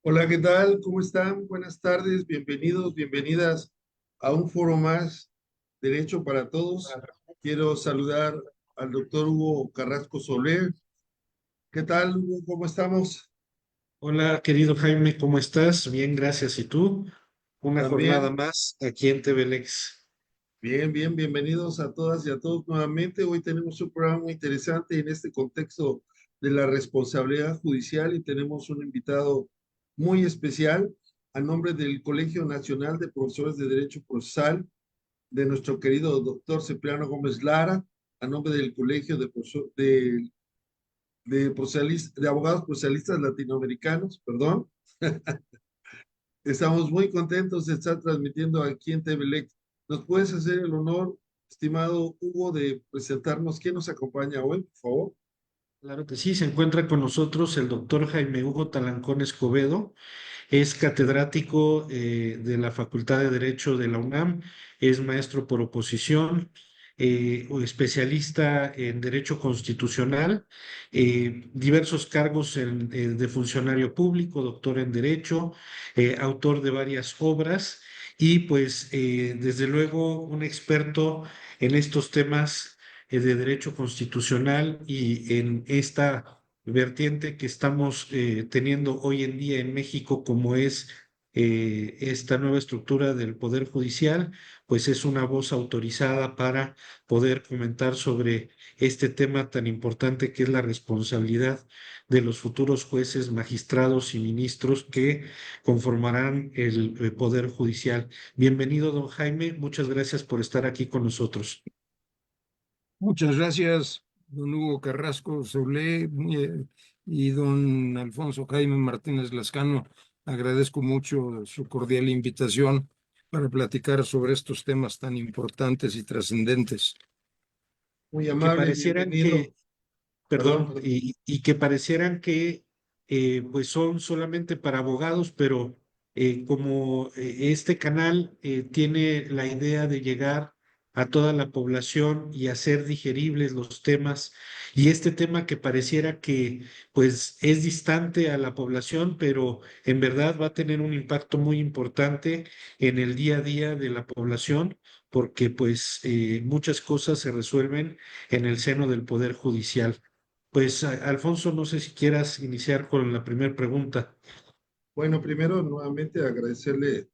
Hola, ¿qué tal? ¿Cómo están? Buenas tardes, bienvenidos, bienvenidas a un foro más, Derecho para Todos. Quiero saludar al doctor Hugo Carrasco Soler. ¿Qué tal, Hugo? ¿Cómo estamos? Hola, querido Jaime, ¿cómo estás? Bien, gracias. ¿Y tú? Una jornada También, más aquí en TVLX. bien, bien, bienvenidos a todas y a todos nuevamente. Hoy tenemos un programa muy interesante en este contexto de la responsabilidad judicial y tenemos un invitado muy especial a nombre del Colegio Nacional de Profesores de Derecho Procesal de nuestro querido doctor Cipriano Gómez Lara, a nombre del Colegio de Abogados Procesalistas Latinoamericanos, perdón. Estamos muy contentos de estar transmitiendo aquí en TVLEX. ¿Nos puedes hacer el honor, estimado Hugo, de presentarnos quién nos acompaña hoy, por favor? Claro que sí, se encuentra con nosotros el doctor Jaime Hugo Talancón Escobedo. Es catedrático de la Facultad de Derecho de la UNAM, es maestro por oposición, o especialista en Derecho Constitucional, diversos cargos de funcionario público, doctor en Derecho, autor de varias obras y pues desde luego un experto en estos temas de Derecho Constitucional y en esta vertiente que estamos teniendo hoy en día en México, como es esta nueva estructura del Poder Judicial, pues es una voz autorizada para poder comentar sobre este tema tan importante que es la responsabilidad de los futuros jueces, magistrados y ministros que conformarán el Poder Judicial. Bienvenido, don Jaime, muchas gracias por estar aquí con nosotros. Muchas gracias, don Hugo Carrasco Solé y don Alfonso Jaime Martínez Lascano. Agradezco mucho su cordial invitación para platicar sobre estos temas tan importantes y trascendentes. Muy Que amable, parecieran bienvenido. que Perdón, perdón, perdón. y que parecieran que pues son solamente para abogados, pero como este canal tiene la idea de llegar a toda la población y hacer digeribles los temas, y este tema que pareciera que pues es distante a la población, pero en verdad va a tener un impacto muy importante en el día a día de la población, porque pues muchas cosas se resuelven en el seno del Poder Judicial. Pues, Alfonso, no sé si quieras iniciar con la primera pregunta. Bueno, primero, nuevamente agradecerle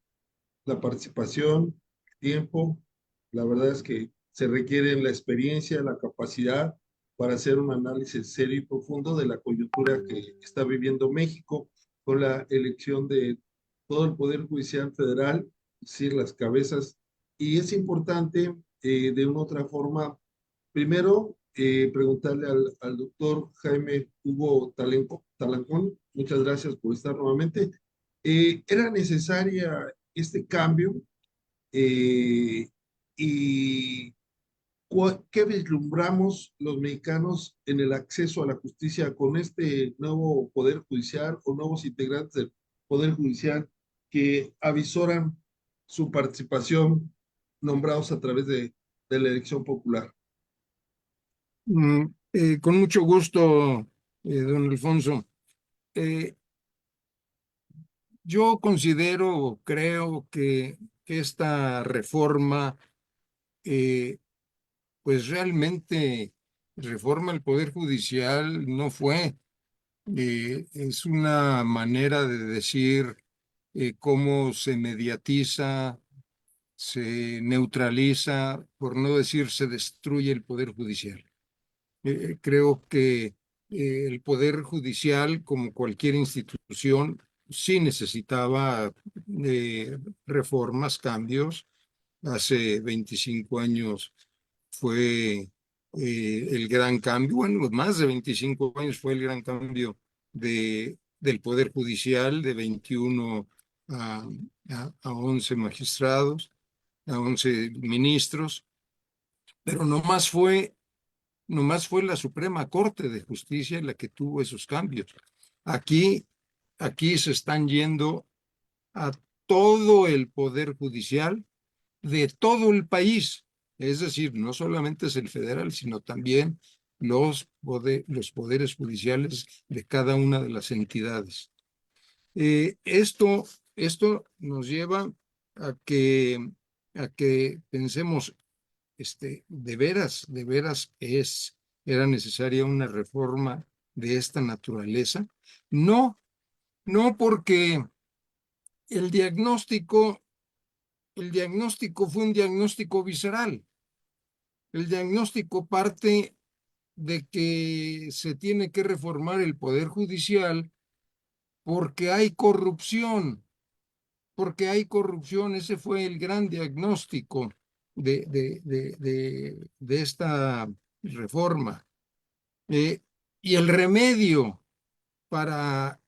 la participación, el tiempo. La verdad es que se requiere la experiencia, la capacidad para hacer un análisis serio y profundo de la coyuntura que está viviendo México con la elección de todo el Poder Judicial Federal, es decir, las cabezas. Y es importante, de una u otra forma, primero, preguntarle al doctor Jaime Hugo Talancón, muchas gracias por estar nuevamente. ¿Era necesaria este cambio? Eh, ¿Y qué vislumbramos los mexicanos en el acceso a la justicia con este nuevo Poder Judicial o nuevos integrantes del Poder Judicial que avisoran su participación nombrados a través de la elección popular? Con mucho gusto, don Alfonso. Eh, yo considero, creo que esta reforma, eh, pues realmente reforma al Poder Judicial no fue. Es una manera de decir cómo se mediatiza, se neutraliza, por no decir se destruye el Poder Judicial. Creo que el Poder Judicial, como cualquier institución, sí necesitaba reformas, cambios. Hace 25 años fue el gran cambio, bueno, más de 25 años fue el gran cambio del Poder Judicial, de 21 a, a 11 magistrados, a 11 ministros, pero nomás fue la Suprema Corte de Justicia la que tuvo esos cambios. Aquí, aquí se están yendo a todo el Poder Judicial de todo el país. Es decir, no solamente es el federal, sino también los poderes judiciales de cada una de las entidades. Esto nos lleva a que pensemos, de veras era necesaria una reforma de esta naturaleza. No, no porque el diagnóstico, el diagnóstico fue un diagnóstico visceral. El diagnóstico parte de que se tiene que reformar el Poder Judicial porque hay corrupción, ese fue el gran diagnóstico de esta reforma. Eh, y el remedio para,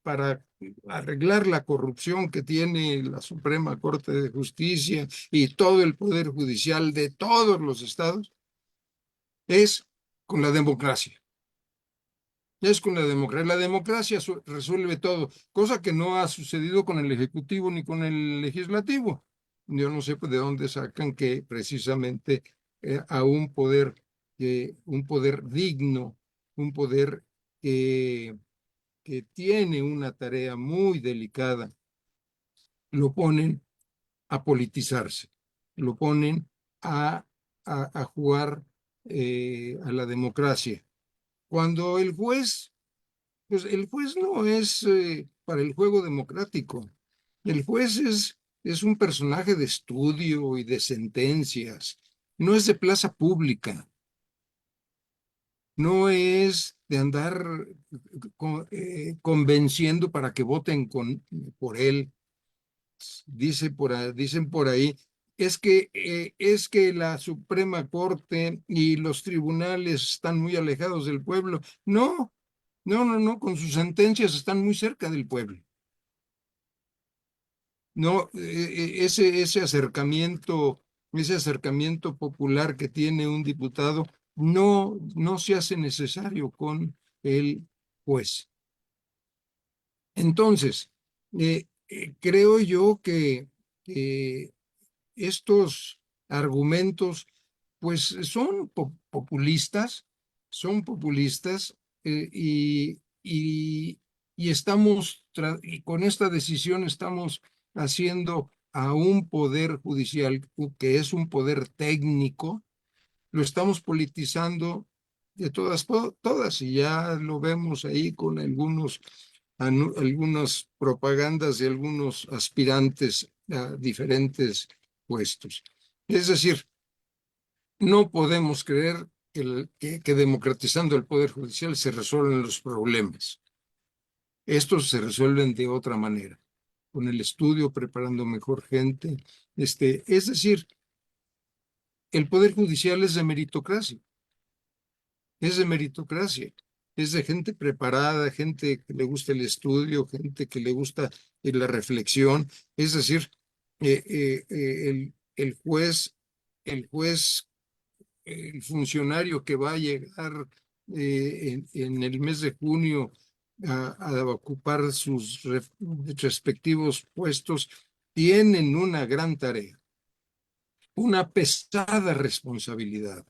para arreglar la corrupción que tiene la Suprema Corte de Justicia y todo el Poder Judicial de todos los estados es con la democracia. Es con la democracia. La democracia resuelve todo, cosa que no ha sucedido con el Ejecutivo ni con el Legislativo. Yo no sé de dónde sacan que precisamente a un poder digno, un poder que tiene una tarea muy delicada, lo ponen a politizarse, lo ponen a jugar a la democracia. Cuando pues el juez no es para el juego democrático. El juez es un personaje de estudio y de sentencias. No es de plaza pública. No es de andar convenciendo para que voten por él. Dicen por ahí, es que la Suprema Corte y los tribunales están muy alejados del pueblo. No, no, con sus sentencias están muy cerca del pueblo. No, ese acercamiento popular que tiene un diputado no se hace necesario con el juez. Entonces, creo yo que estos argumentos, pues son populistas y y con esta decisión estamos haciendo a un poder judicial que es un poder técnico, lo estamos politizando de todas, y ya lo vemos ahí con algunas propagandas de algunos aspirantes a diferentes puestos. Es decir, no podemos creer que democratizando el Poder Judicial se resuelven los problemas. Estos se resuelven de otra manera, con el estudio, preparando mejor gente. Es decir, el Poder Judicial es de meritocracia, es de meritocracia, es de gente preparada, gente que le gusta el estudio, gente que le gusta la reflexión. Es decir, el juez, el juez, el funcionario que va a llegar en el mes de junio a ocupar sus respectivos puestos, tienen una gran tarea, una pesada responsabilidad,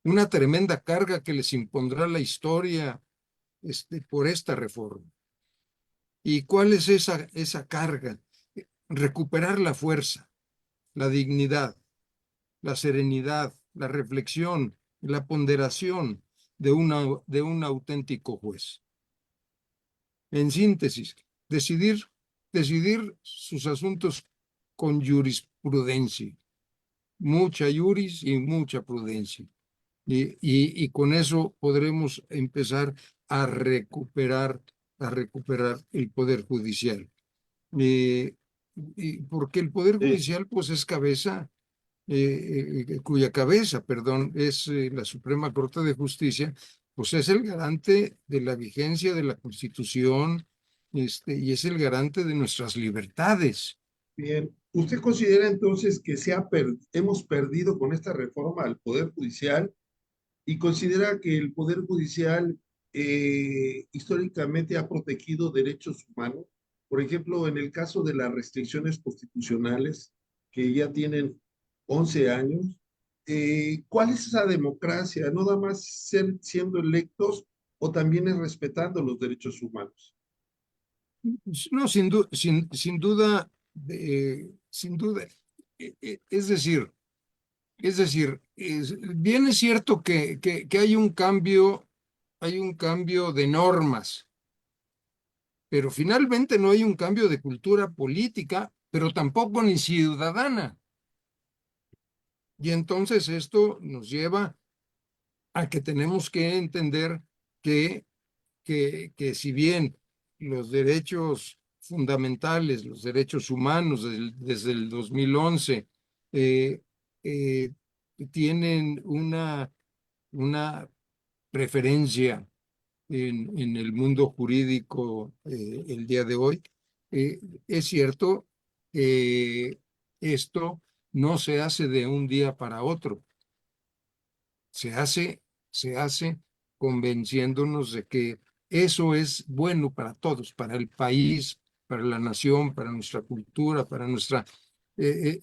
una tremenda carga que les impondrá la historia por esta reforma. ¿Y cuál es esa carga? Recuperar la fuerza, la dignidad, la serenidad, la reflexión, la ponderación de un auténtico juez. En síntesis, decidir sus asuntos con jurisprudencia, mucha juris y mucha prudencia. Y con eso podremos empezar a recuperar el Poder Judicial. Porque el Poder Sí, Judicial, pues, es cuya cabeza, perdón, es la Suprema Corte de Justicia, pues es el garante de la vigencia de la Constitución, y es el garante de nuestras libertades. bien. ¿Usted considera entonces que hemos perdido con esta reforma al Poder Judicial y considera que el Poder Judicial históricamente ha protegido derechos humanos? Por ejemplo, en el caso de las restricciones constitucionales, que ya tienen 11 años, ¿cuál es esa democracia? ¿No nada más siendo electos o también es respetando los derechos humanos? No, sin duda, sin duda. Es decir, bien es cierto que hay un cambio de normas, pero finalmente no hay un cambio de cultura política, pero tampoco ni ciudadana. Y entonces esto nos lleva a que tenemos que entender que, que si bien los derechos fundamentales, los derechos humanos desde el 2011 eh, eh, tienen una preferencia en el mundo jurídico el día de hoy, es cierto que esto no se hace de un día para otro, se hace, se hace convenciéndonos de que eso es bueno para todos, para el país, para la nación, para nuestra cultura, para nuestra...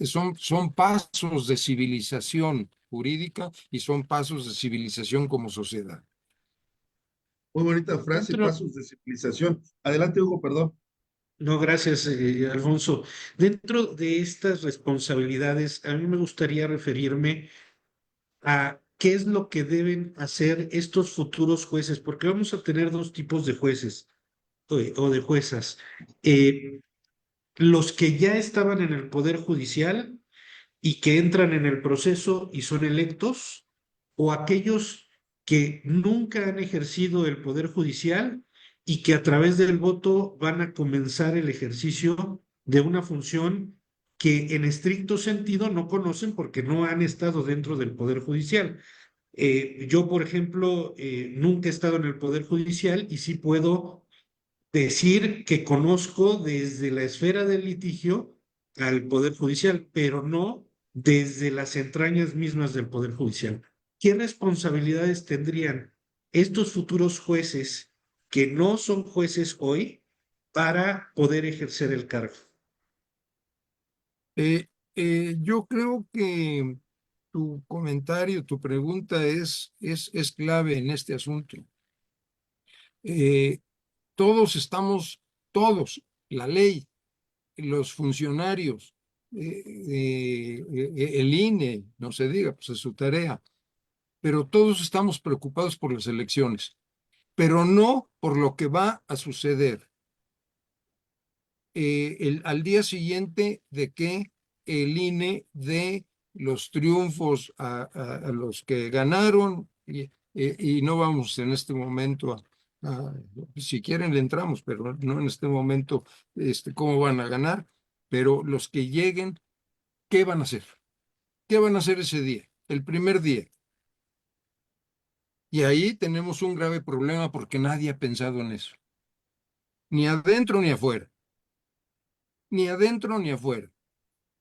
son pasos de civilización jurídica y son pasos de civilización como sociedad. Muy bonita frase, Dentro, pasos de civilización. Adelante, Hugo, perdón. no, gracias, Alfonso. Dentro de estas responsabilidades, a mí me gustaría referirme a qué es lo que deben hacer estos futuros jueces, porque vamos a tener dos tipos de jueces o de juezas. Eh, los que ya estaban en el Poder Judicial y que entran en el proceso y son electos, o aquellos que nunca han ejercido el poder judicial y que a través del voto van a comenzar el ejercicio de una función que en estricto sentido no conocen porque no han estado dentro del poder judicial. Yo, por ejemplo, nunca he estado en el poder judicial y sí puedo decir que conozco desde la esfera del litigio al Poder Judicial, pero no desde las entrañas mismas del Poder Judicial. ¿Qué responsabilidades tendrían estos futuros jueces que no son jueces hoy para poder ejercer el cargo? Yo creo que tu comentario, tu pregunta es clave en este asunto. Eh, todos estamos, todos, la ley, los funcionarios, el INE, no se diga, pues es su tarea, pero todos estamos preocupados por las elecciones, pero no por lo que va a suceder al día siguiente de que el INE dé los triunfos a los que ganaron y no vamos en este momento si quieren le entramos, pero no en este momento cómo van a ganar, pero los que lleguen, ¿qué van a hacer? ¿Qué van a hacer ese día? El primer día. Y ahí tenemos un grave problema porque nadie ha pensado en eso, ni adentro ni afuera, ni adentro ni afuera.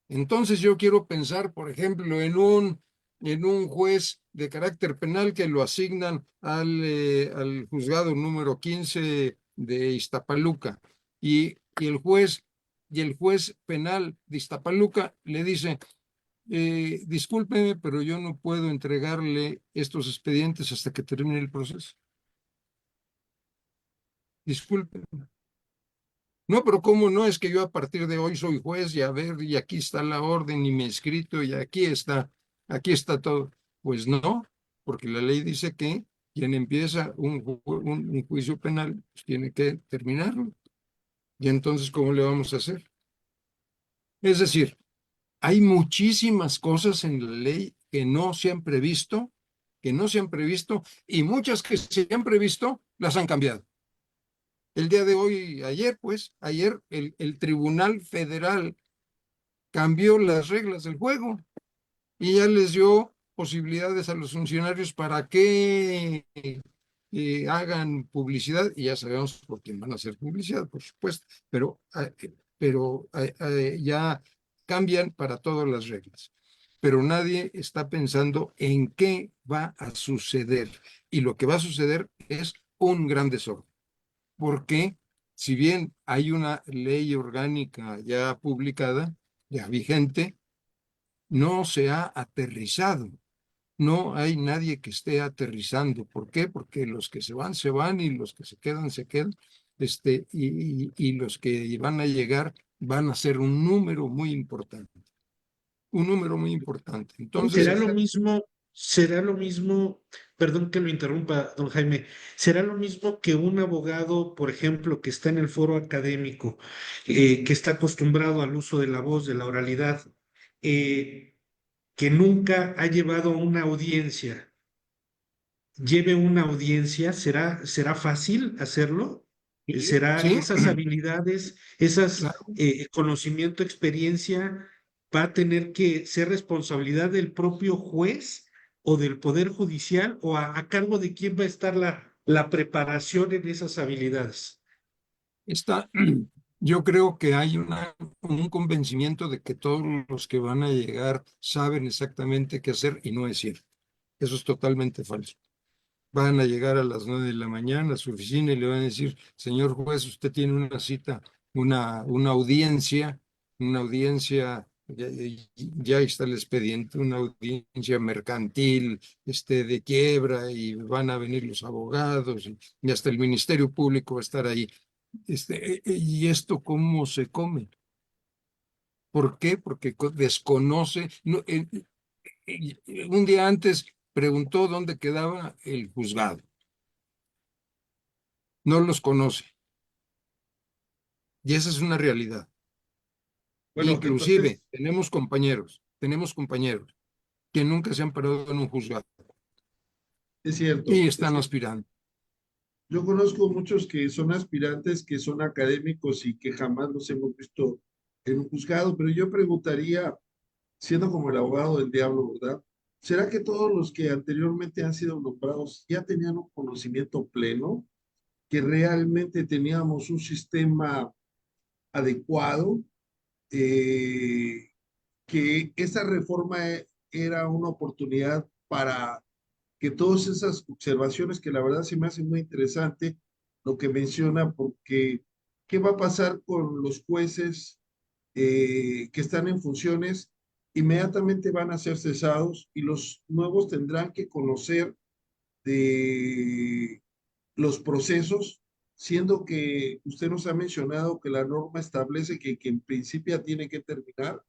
Entonces yo quiero pensar, por ejemplo, en un juez de carácter penal que lo asignan al juzgado número 15 de Iztapaluca y el juez penal de Iztapaluca le dice, discúlpeme, pero yo no puedo entregarle estos expedientes hasta que termine el proceso. Disculpe. No, pero ¿cómo no? Es que yo a partir de hoy soy juez y a ver, y aquí está la orden y mi escrito y aquí está todo. Pues no, porque la ley dice que quien empieza un juicio penal pues tiene que terminarlo. Y entonces, ¿cómo le vamos a hacer? Es decir, hay muchísimas cosas en la ley que no se han previsto, y muchas que se han previsto las han cambiado. El día de hoy, ayer el Tribunal Federal cambió las reglas del juego y ya les dio posibilidades a los funcionarios para que hagan publicidad, y ya sabemos por quién van a hacer publicidad, por supuesto, pero ya cambian para todas las reglas. Pero nadie está pensando en qué va a suceder. Y lo que va a suceder es un gran desorden porque si bien hay una ley orgánica ya publicada, ya vigente, no se ha aterrizado. No hay nadie que esté aterrizando. ¿Por qué? Porque los que se van y los que se quedan, se quedan. y los que van a llegar van a ser un número muy importante. Un número muy importante. ¿Será Entonces, lo mismo, perdón que lo interrumpa, don Jaime, será lo mismo que un abogado, por ejemplo, que está en el foro académico, que está acostumbrado al uso de la voz, de la oralidad, eh, que nunca ha llevado una audiencia, lleve una audiencia, será fácil hacerlo? sí, ¿Será sí, esas habilidades, esas claro, conocimiento, experiencia, va a tener que ser responsabilidad del propio juez o del Poder Judicial o a cargo de quién va a estar la preparación en esas habilidades? está, yo creo que hay un convencimiento de que todos los que van a llegar saben exactamente qué hacer y no es cierto. Eso es totalmente falso. Van a llegar a las 9 de la mañana a su oficina y le van a decir, señor juez, usted tiene una cita, una audiencia, ya está el expediente, una audiencia mercantil, de quiebra, y van a venir los abogados y hasta el Ministerio Público va a estar ahí. ¿Y esto cómo se come? ¿Por qué? Porque desconoce. Un día antes preguntó dónde quedaba el juzgado. No los conoce. Y esa es una realidad. Bueno, Inclusive entonces, tenemos compañeros que nunca se han parado en un juzgado es cierto, y es están cierto. aspirando. Yo conozco muchos que son aspirantes, que son académicos y que jamás los hemos visto en un juzgado, pero yo preguntaría, siendo como el abogado del diablo, ¿verdad? ¿Será que todos los que anteriormente han sido nombrados ya tenían un conocimiento pleno, que realmente teníamos un sistema adecuado, eh, que esa reforma era una oportunidad para que todas esas observaciones, que la verdad se me hace muy interesante lo que menciona, porque ¿qué va a pasar con los jueces que están en funciones? Inmediatamente van a ser cesados y los nuevos tendrán que conocer de los procesos, siendo que usted nos ha mencionado que la norma establece que en principio tiene que terminar.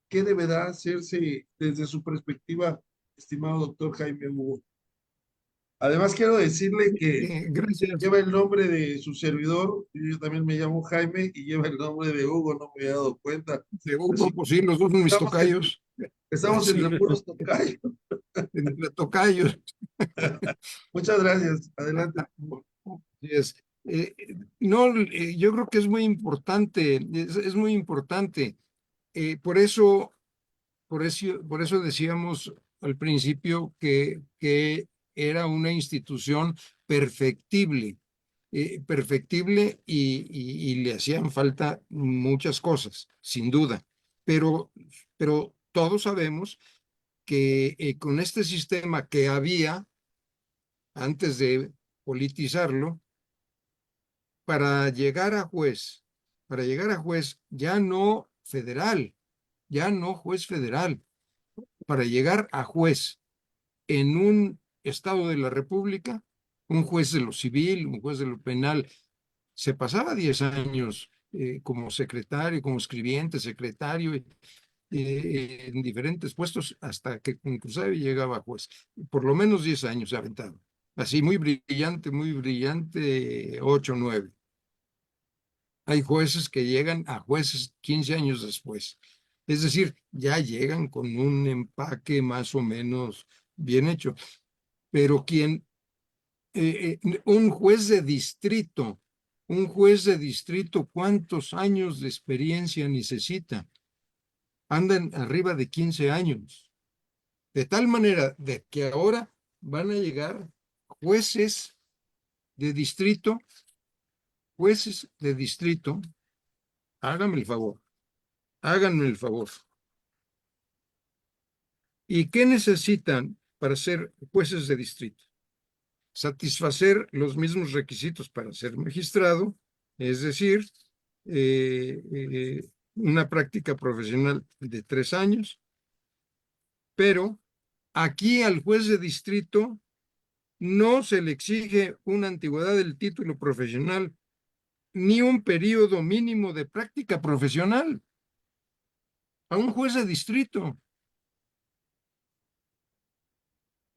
¿Qué deberá hacerse desde su perspectiva, estimado doctor Jaime Hugo? Además, quiero decirle que Gracias. lleva el nombre de su servidor, yo también me llamo Jaime y lleva el nombre de Hugo, no me había dado cuenta. De Hugo, Así pues sí, los dos son mis estamos entre, tocayos. estamos Sí, entre puros tocayos. entre tocayos. Muchas gracias. Adelante. Así es. No, yo creo que es muy importante, es muy importante. Por eso, por eso decíamos al principio que era una institución perfectible, perfectible y le hacían falta muchas cosas, sin duda. Pero todos sabemos que con este sistema que había antes de politizarlo, para llegar a juez, para llegar a juez ya no federal, ya no juez federal, para llegar a juez en un estado de la República, un juez de lo civil, un juez de lo penal, se pasaba 10 años como secretario, como escribiente, secretario, en diferentes puestos hasta que inclusive llegaba a juez. Por lo menos 10 años se aventaba. Así, muy brillante, 8 9. Hay jueces que llegan a jueces 15 años después. Es decir, ya llegan con un empaque más o menos bien hecho. Pero un juez de distrito, ¿cuántos años de experiencia necesita? Andan arriba de 15 años. De tal manera de que ahora van a llegar jueces de distrito, jueces de distrito, háganme el favor, háganme el favor. ¿Y qué necesitan para ser jueces de distrito? Satisfacer los mismos requisitos para ser magistrado, es decir, una práctica profesional de 3 años, pero aquí al juez de distrito no se le exige una antigüedad del título profesional ni un periodo mínimo de práctica profesional a un juez de distrito,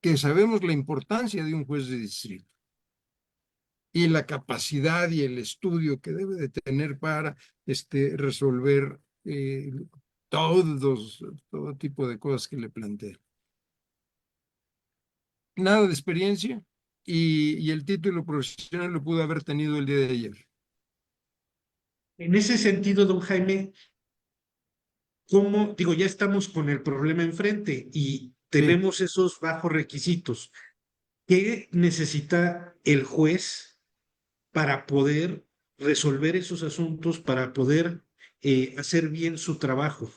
que sabemos la importancia de un juez de distrito y la capacidad y el estudio que debe de tener para resolver todo tipo de cosas que le plantea. Nada de experiencia y el título profesional lo pudo haber tenido el día de ayer. En ese sentido, don Jaime, ¿cómo, digo, ya estamos con el problema enfrente y Sí. tenemos esos bajos requisitos? ¿Qué necesita el juez para poder resolver esos asuntos, para poder hacer bien su trabajo?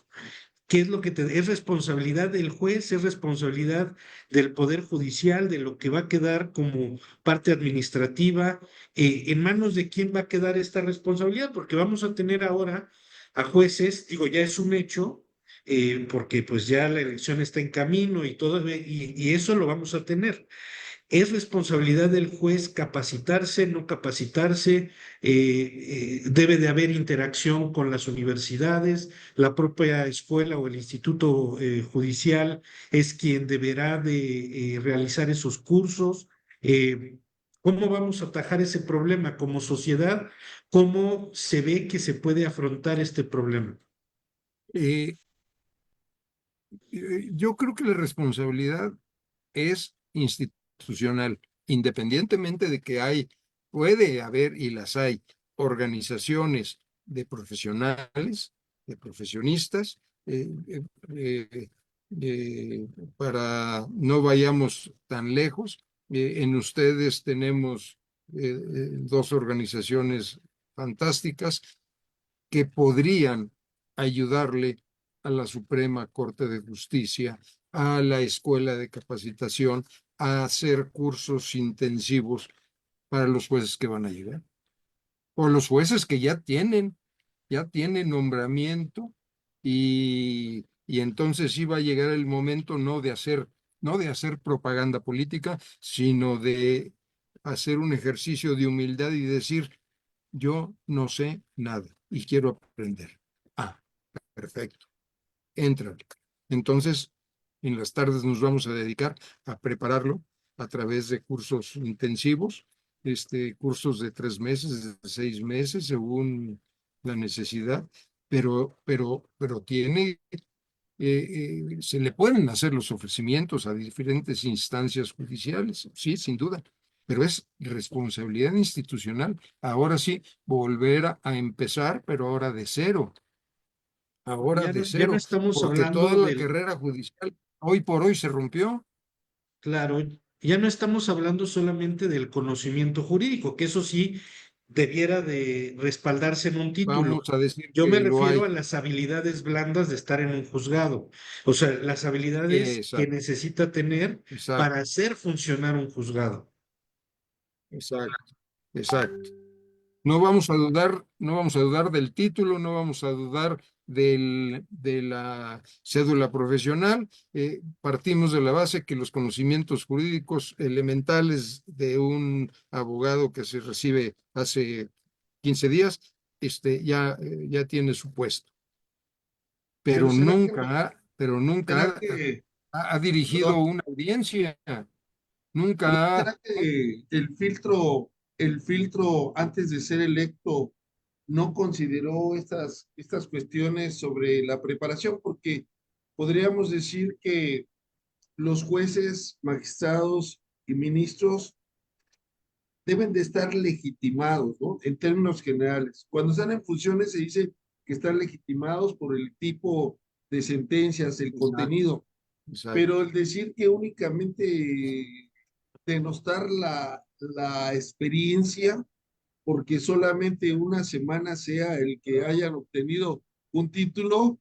¿Qué es lo que es responsabilidad del juez, es responsabilidad del Poder Judicial, de lo que va a quedar como parte administrativa? ¿En manos de quién va a quedar esta responsabilidad? Porque vamos a tener ahora a jueces, digo, ya es un hecho, porque pues ya la elección está en camino y todo, y eso lo vamos a tener. ¿Es responsabilidad del juez capacitarse, no capacitarse? ¿Debe de haber interacción con las universidades? ¿La propia escuela o el instituto judicial es quien deberá de realizar esos cursos? Eh, ¿Cómo vamos a atajar ese problema como sociedad? ¿Cómo se ve que se puede afrontar este problema? Eh, yo creo que la responsabilidad es institucional, independientemente de que puede haber y las hay organizaciones de profesionales, de profesionistas, eh, para no vayamos tan lejos. En ustedes tenemos dos organizaciones fantásticas que podrían ayudarle a la Suprema Corte de Justicia, a la Escuela de Capacitación, a hacer cursos intensivos para los jueces que van a llegar, o los jueces que ya tienen nombramiento y entonces sí va a llegar el momento no de hacer propaganda política, sino de hacer un ejercicio de humildad y decir, yo no sé nada y quiero aprender. Ah, perfecto. Entra. Entonces, en las tardes nos vamos a dedicar a prepararlo a través de cursos intensivos, cursos de 3 meses, de 6 meses, según la necesidad, pero se le pueden hacer los ofrecimientos a diferentes instancias judiciales, sí, sin duda, pero es responsabilidad institucional. Ahora sí, volver a empezar, pero ahora Ya de no, ya no cero, estamos porque hablando toda la del. carrera judicial hoy por hoy se rompió. Claro, ya no estamos hablando solamente del conocimiento jurídico, que eso sí debiera de respaldarse en un título. Vamos a decir Yo me que lo refiero hay. a las habilidades blandas de estar en un juzgado, o sea, las habilidades que Exacto, necesita tener exacto, para hacer funcionar un juzgado. exacto, exacto. No vamos a dudar del título, no vamos a dudar de la cédula profesional. Partimos de la base que los conocimientos jurídicos elementales de un abogado que se recibe hace 15 días, ya tiene su puesto, Pero pero ¿será que, nunca será ha, que, ha dirigido perdón, una audiencia, pero nunca ha. será que el filtro antes de ser electo no consideró estas cuestiones sobre la preparación? Porque podríamos decir que los jueces, magistrados y ministros deben de estar legitimados, ¿no? En términos generales. Cuando están en funciones se dice que están legitimados por el tipo de sentencias, el Exacto, contenido, exacto. pero el decir que únicamente denostar la experiencia porque solamente una semana sea el que hayan obtenido un título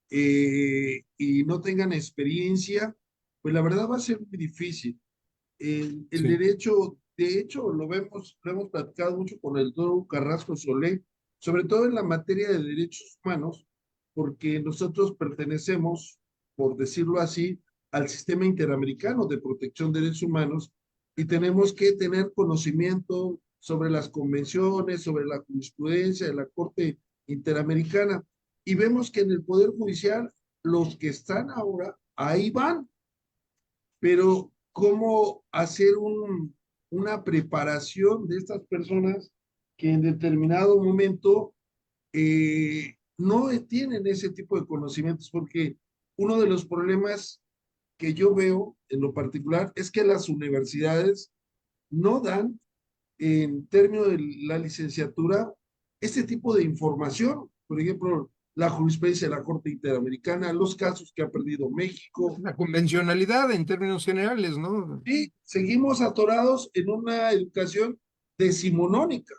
y no tengan experiencia, pues la verdad va a ser muy difícil. El Sí. derecho, de hecho, lo hemos platicado mucho con el doctor Carrasco Solé, sobre todo en la materia de derechos humanos, porque nosotros pertenecemos, por decirlo así, al sistema interamericano de protección de derechos humanos y tenemos que tener conocimiento sobre las convenciones, sobre la jurisprudencia de la Corte Interamericana. Y vemos que en el Poder Judicial, los que están ahora, ahí van, pero ¿cómo hacer una preparación de estas personas que en determinado momento no tienen ese tipo de conocimientos? Porque uno de los problemas que yo veo en lo particular es que las universidades no dan, en términos de la licenciatura, este tipo de información. Por ejemplo, la jurisprudencia de la Corte Interamericana, los casos que ha perdido México. La convencionalidad en términos generales, ¿no? Y seguimos atorados en una educación decimonónica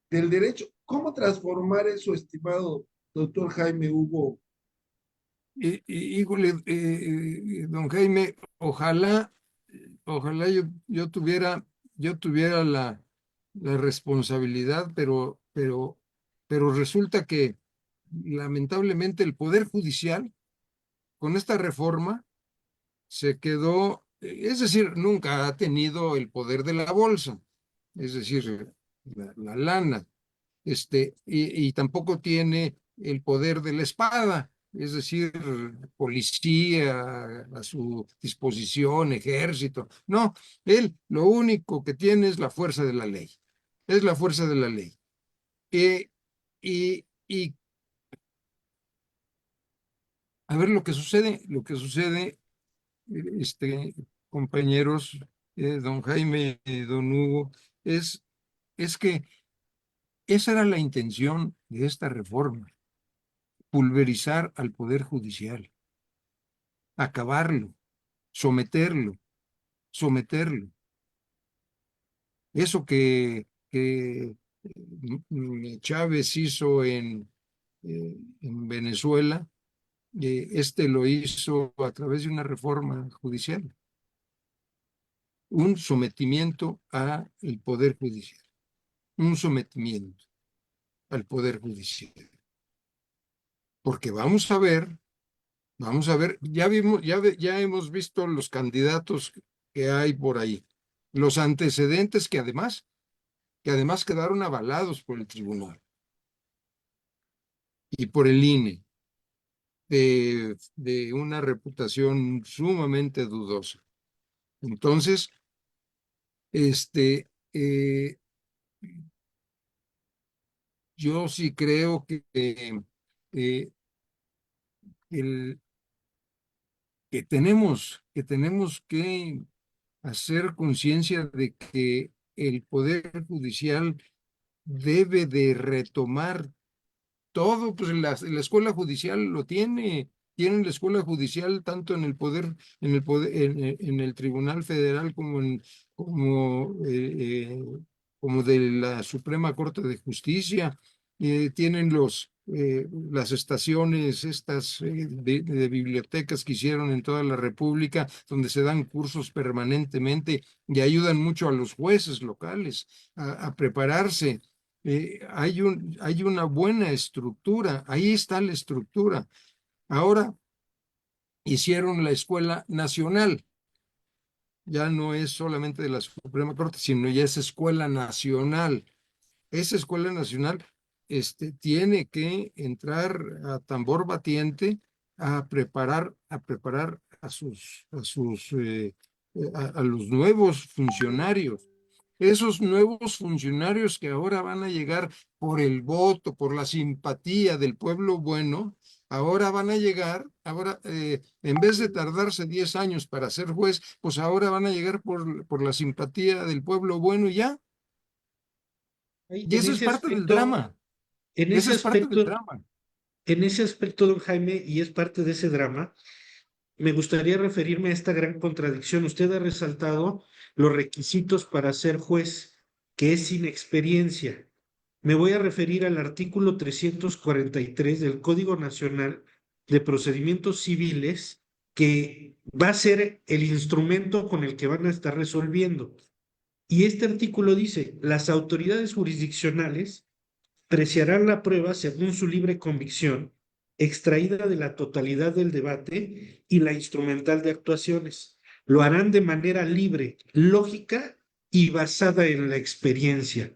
del derecho. ¿Cómo transformar eso, estimado doctor Jaime Hugo? Híjole, don Jaime, ojalá yo tuviera la responsabilidad, pero resulta que lamentablemente el Poder Judicial con esta reforma se quedó, es decir, nunca ha tenido el poder de la bolsa, es decir, la lana, y tampoco tiene el poder de la espada, es decir, policía a su disposición, ejército. No, él lo único que tiene es la fuerza de la ley, es la fuerza de la ley. Y a ver lo que sucede, compañeros, don Jaime, don Hugo, es, es que esa era la intención de esta reforma, pulverizar al Poder Judicial, acabarlo, someterlo, someterlo. Eso que Chávez hizo en Venezuela, lo hizo a través de una reforma judicial, un sometimiento al Poder Judicial, un sometimiento al Poder Judicial. Porque vamos a ver, ya hemos visto los candidatos que hay por ahí, los antecedentes que además quedaron avalados por el tribunal y por el INE, de una reputación sumamente dudosa. Entonces, eh, yo sí creo que el, que tenemos que hacer conciencia de que el Poder Judicial debe de retomar todo, pues la escuela judicial lo tienen la escuela judicial tanto en el Tribunal Federal como de la Suprema Corte de Justicia. Tienen las estaciones estas de bibliotecas que hicieron en toda la República, donde se dan cursos permanentemente y ayudan mucho a los jueces locales a prepararse. Hay una buena estructura, ahí está la estructura. Ahora hicieron la Escuela Nacional, ya no es solamente de la Suprema Corte, sino ya es Escuela Nacional. Esa Escuela Nacional tiene que entrar a tambor batiente a preparar a los nuevos funcionarios. Esos nuevos funcionarios que ahora van a llegar por el voto, por la simpatía del pueblo bueno, ahora van a llegar, en vez de tardarse 10 años para ser juez, pues ahora van a llegar por la simpatía del pueblo bueno y ya. Y En eso es ese parte del aspecto, drama. en Eso ese es parte del aspecto, drama. en ese aspecto, don Jaime, y es parte de ese drama, me gustaría referirme a esta gran contradicción. Usted ha resaltado los requisitos para ser juez, que es sin experiencia. Me voy a referir al artículo 343 del Código Nacional de Procedimientos Civiles, que va a ser el instrumento con el que van a estar resolviendo. Y este artículo dice, las autoridades jurisdiccionales apreciarán la prueba según su libre convicción, extraída de la totalidad del debate y la instrumental de actuaciones. Lo harán de manera libre, lógica y basada en la experiencia.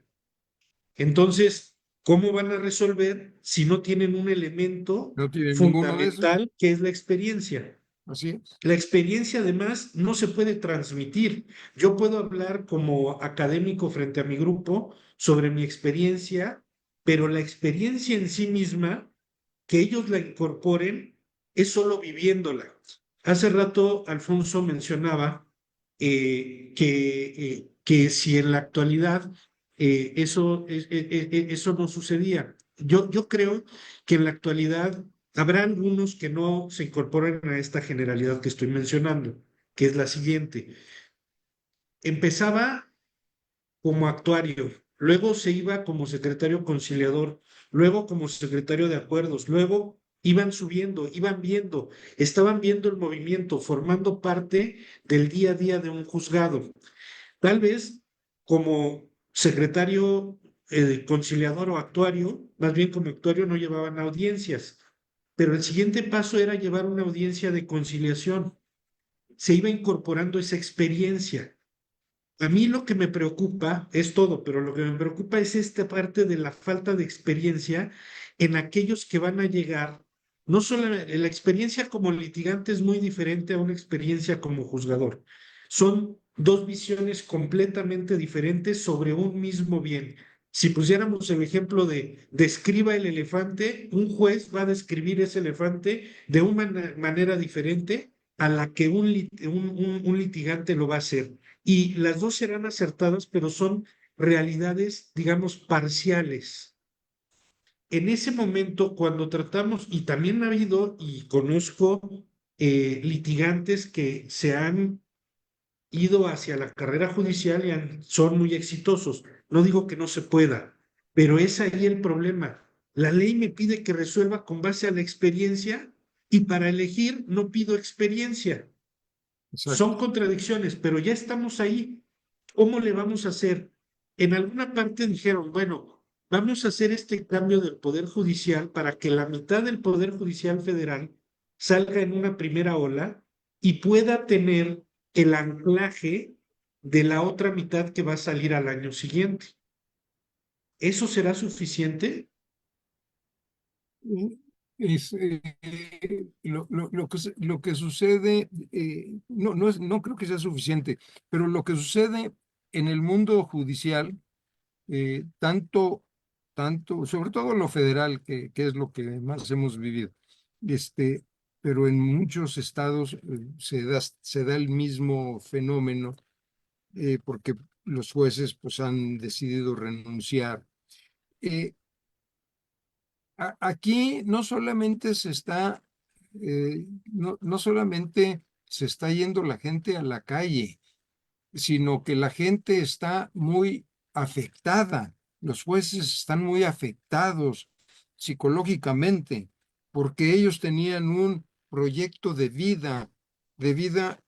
Entonces, ¿cómo van a resolver si no tienen un elemento No tiene ninguno de esos. fundamental que es la experiencia? Así es. La experiencia además no se puede transmitir. Yo puedo hablar como académico frente a mi grupo sobre mi experiencia, pero la experiencia en sí misma, que ellos la incorporen, es solo viviéndola. Hace rato Alfonso mencionaba que si en la actualidad eso no sucedía. Yo creo que en la actualidad habrá algunos que no se incorporan a esta generalidad que estoy mencionando, que es la siguiente. Empezaba como actuario, luego se iba como secretario conciliador, luego como secretario de acuerdos, luego iban subiendo, iban viendo, estaban viendo el movimiento, formando parte del día a día de un juzgado. Tal vez como secretario conciliador o actuario, más bien como actuario no llevaban audiencias, pero el siguiente paso era llevar una audiencia de conciliación. Se iba incorporando esa experiencia. A mí lo que me preocupa es todo, pero lo que me preocupa es esta parte de la falta de experiencia en aquellos que van a llegar. No solo la experiencia como litigante es muy diferente a una experiencia como juzgador. Son dos visiones completamente diferentes sobre un mismo bien. Si pusiéramos el ejemplo de describa el elefante, un juez va a describir ese elefante de una manera diferente a la que un litigante lo va a hacer, y las dos serán acertadas, pero son realidades, digamos, parciales. En ese momento, cuando tratamos, y también ha habido, y conozco litigantes que se han ido hacia la carrera judicial y son muy exitosos. No digo que no se pueda, pero es ahí el problema. La ley me pide que resuelva con base a la experiencia y para elegir no pido experiencia. Exacto. Son contradicciones, pero ya estamos ahí. ¿Cómo le vamos a hacer? En alguna parte dijeron, bueno, vamos a hacer este cambio del Poder Judicial para que la mitad del Poder Judicial Federal salga en una primera ola y pueda tener el anclaje de la otra mitad que va a salir al año siguiente. ¿Eso será suficiente? Es, lo que sucede, no creo que sea suficiente, pero lo que sucede en el mundo judicial, sobre todo lo federal, que es lo que más hemos vivido, este, pero en muchos estados se da el mismo fenómeno, porque los jueces pues han decidido renunciar. Eh, Aquí no solamente no solamente se está yendo la gente a la calle, sino que la gente está muy afectada. Los jueces están muy afectados psicológicamente, porque ellos tenían un proyecto de vida,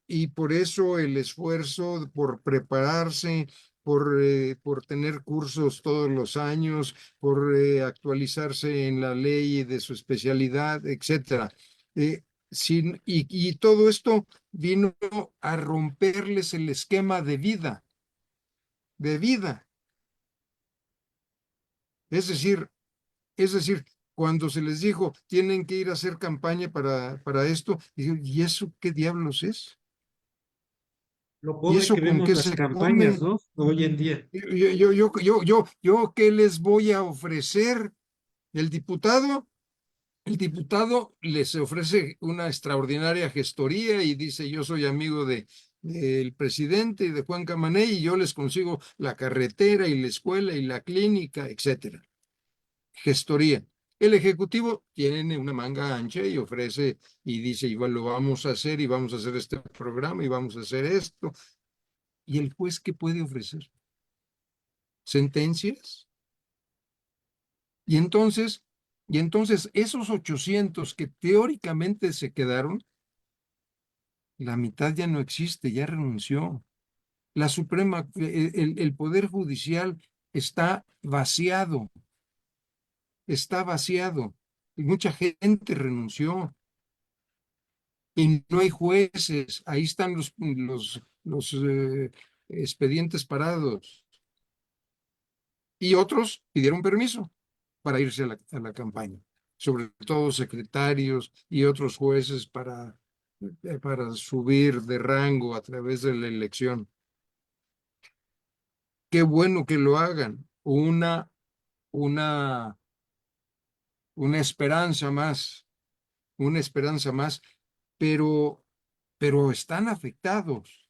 y por eso el esfuerzo por prepararse, por tener cursos todos los años, por actualizarse en la ley de su especialidad, etcétera. Y todo esto vino a romperles el esquema de vida. Es decir, es decir, cuando se les dijo, tienen que ir a hacer campaña para esto, ¿y eso qué diablos es? Lo ¿Y pobre eso que con vemos qué las se campañas, come? ¿no? Hoy en día. Yo, ¿qué les voy a ofrecer? El diputado, el diputado les ofrece una extraordinaria gestoría y dice, yo soy amigo del presidente y de Juan Camaney y yo les consigo la carretera y la escuela y la clínica, etcétera. Gestoría. El ejecutivo tiene una manga ancha y ofrece y dice, igual lo vamos a hacer y vamos a hacer este programa y vamos a hacer esto. ¿Y el juez qué puede ofrecer? ¿Sentencias? Y entonces, y entonces esos 800 que teóricamente se quedaron, la mitad ya no existe, ya renunció. La Suprema, el Poder Judicial está vaciado. Y mucha gente renunció. Y no hay jueces. Ahí están los expedientes parados. Y otros pidieron permiso para irse a la campaña, sobre todo secretarios y otros jueces para subir de rango a través de la elección. Qué bueno que lo hagan. Una, una esperanza más, una esperanza más, pero, pero están afectados.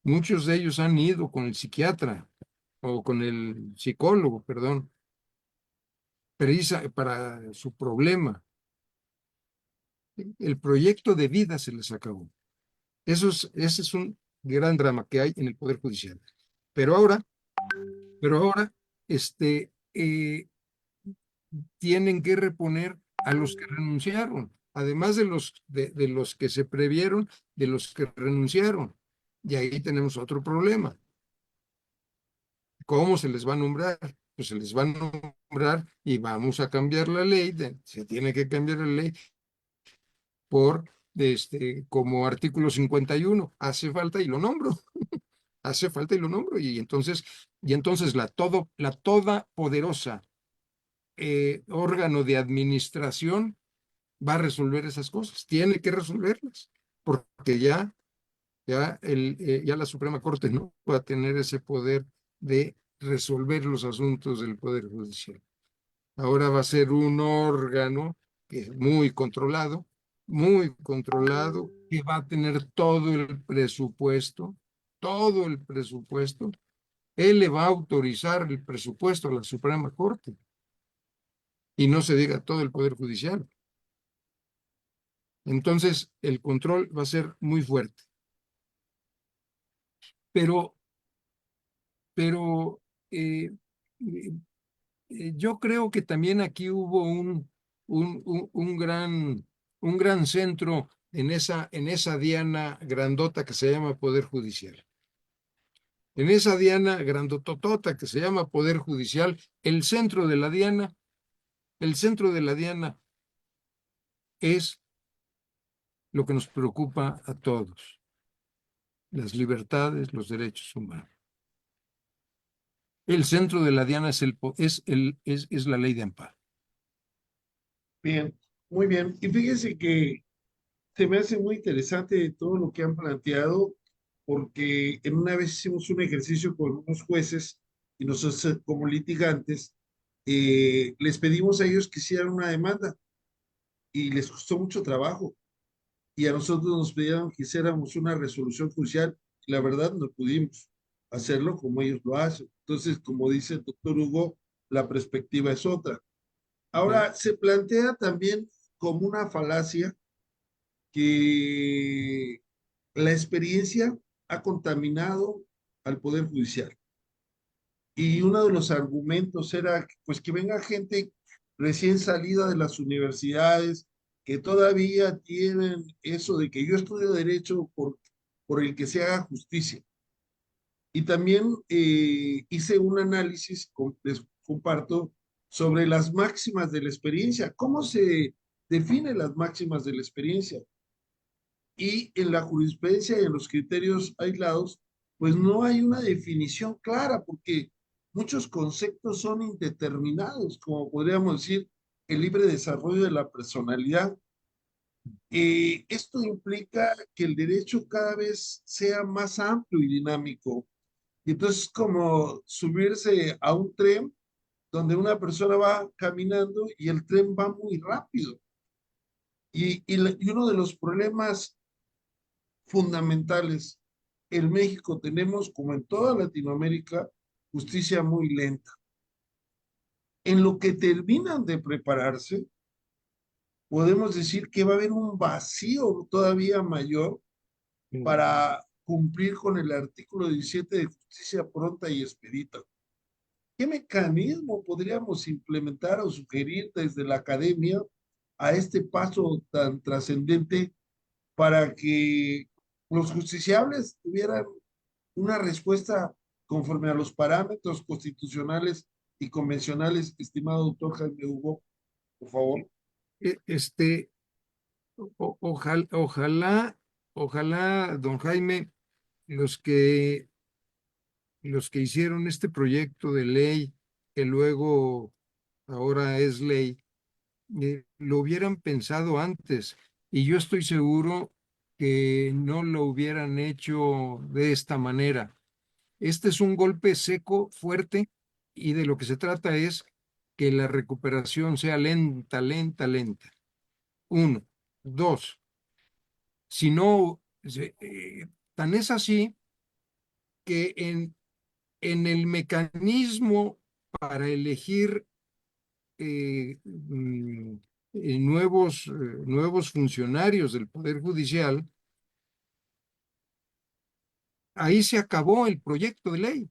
Muchos de ellos han ido con el psiquiatra o con el psicólogo, perdón, para su problema. El proyecto de vida se les acabó. Ese es un gran drama que hay en el Poder Judicial. Pero ahora, pero ahora, tienen que reponer a los que renunciaron, además de los que se previeron, de los que renunciaron. Y ahí tenemos otro problema. ¿Cómo se les va a nombrar? Pues se les va a nombrar y vamos a cambiar la ley, se tiene que cambiar la ley por, como artículo 51, hace falta y lo nombro, hace falta y lo nombro, y entonces la toda poderosa órgano de administración va a resolver esas cosas, tiene que resolverlas, porque ya la Suprema Corte no va a tener ese poder de resolver los asuntos del Poder Judicial. Ahora va a ser un órgano que es muy controlado, que va a tener todo el presupuesto. Él le va a autorizar el presupuesto a la Suprema Corte y no se diga todo el Poder Judicial. Entonces, el control va a ser muy fuerte. Pero, pero eh, eh, yo creo que también aquí hubo un, un, un gran, un gran centro en esa diana grandota que se llama Poder Judicial. En esa diana grandototota que se llama Poder Judicial, el centro de la diana es lo que nos preocupa a todos, las libertades, los derechos humanos. El centro de la diana es la ley de amparo. Bien, muy bien. Y fíjese que se me hace muy interesante todo lo que han planteado, porque en una vez hicimos un ejercicio con unos jueces y nosotros como litigantes, les pedimos a ellos que hicieran una demanda y les costó mucho trabajo. Y a nosotros nos pidieron que hiciéramos una resolución judicial y la verdad no pudimos hacerlo como ellos lo hacen. Entonces, como dice el doctor Hugo, la perspectiva es otra. Ahora, se plantea también como una falacia que la experiencia ha contaminado al Poder Judicial. Y uno de los argumentos era pues que venga gente recién salida de las universidades que todavía tienen eso de que yo estudio derecho por el que se haga justicia. Y también hice un análisis, les comparto, sobre las máximas de la experiencia. ¿Cómo se definen las máximas de la experiencia? Y en la jurisprudencia y en los criterios aislados, pues no hay una definición clara, porque muchos conceptos son indeterminados, como podríamos decir, el libre desarrollo de la personalidad. Esto implica que el derecho cada vez sea más amplio y dinámico. Y entonces, como subirse a un tren donde una persona va caminando y el tren va muy rápido. Y uno de los problemas fundamentales en México tenemos, como en toda Latinoamérica, justicia muy lenta. En lo que terminan de prepararse, podemos decir que va a haber un vacío todavía mayor para cumplir con el artículo 17 de justicia pronta y expedita. ¿Qué mecanismo podríamos implementar o sugerir desde la academia a este paso tan trascendente para que los justiciables tuvieran una respuesta conforme a los parámetros constitucionales y convencionales, estimado doctor Jaime Hugo, por favor? Ojalá ojalá, don Jaime, los que hicieron este proyecto de ley, que luego ahora es ley, lo hubieran pensado antes. Y yo estoy seguro que no lo hubieran hecho de esta manera. Este es un golpe seco, fuerte, y de lo que se trata es que la recuperación sea lenta, lenta, lenta. Uno. Dos, si no, tan es así que en el mecanismo para elegir nuevos funcionarios del Poder Judicial, ahí se acabó el proyecto de ley.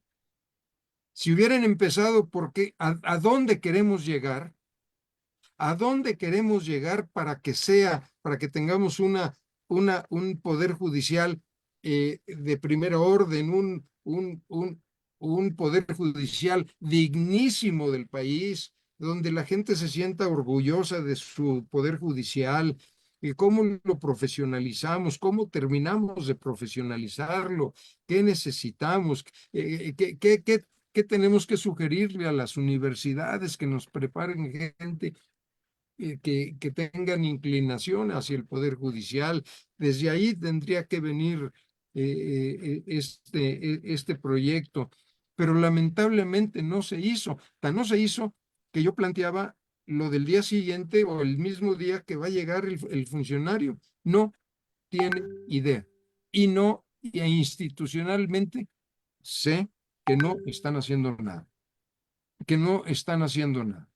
Si hubieran empezado porque a dónde queremos llegar, a dónde queremos llegar para que tengamos un poder judicial de primera orden, un poder judicial dignísimo del país, donde la gente se sienta orgullosa de su poder judicial, y cómo lo profesionalizamos, cómo terminamos de profesionalizarlo, qué necesitamos, qué tenemos que sugerirle a las universidades que nos preparen gente que tengan inclinación hacia el Poder Judicial. Desde ahí tendría que venir este proyecto, pero lamentablemente no se hizo. Tan no se hizo que yo planteaba lo del día siguiente o el mismo día que va a llegar el funcionario. No tiene idea. Y institucionalmente sé que no están haciendo nada, que no están haciendo nada.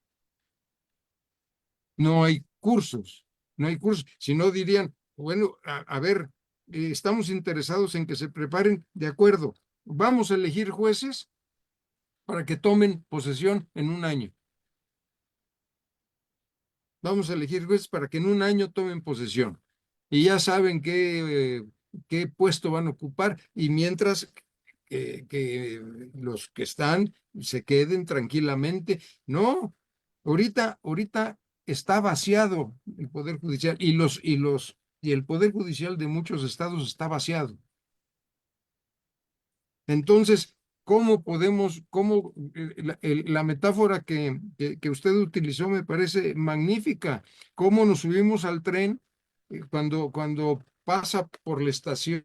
No hay cursos, no hay cursos. Si no dirían, bueno, a ver, estamos interesados en que se preparen, de acuerdo, vamos a elegir jueces para que tomen posesión en un año. Vamos a elegir jueces para que en un año tomen posesión. Y ya saben qué puesto van a ocupar, y mientras que los que están se queden tranquilamente. No, ahorita está vaciado el Poder Judicial, y el Poder Judicial de muchos estados está vaciado. Entonces, la metáfora que usted utilizó me parece magnífica? ¿Cómo nos subimos al tren cuando pasa por la estación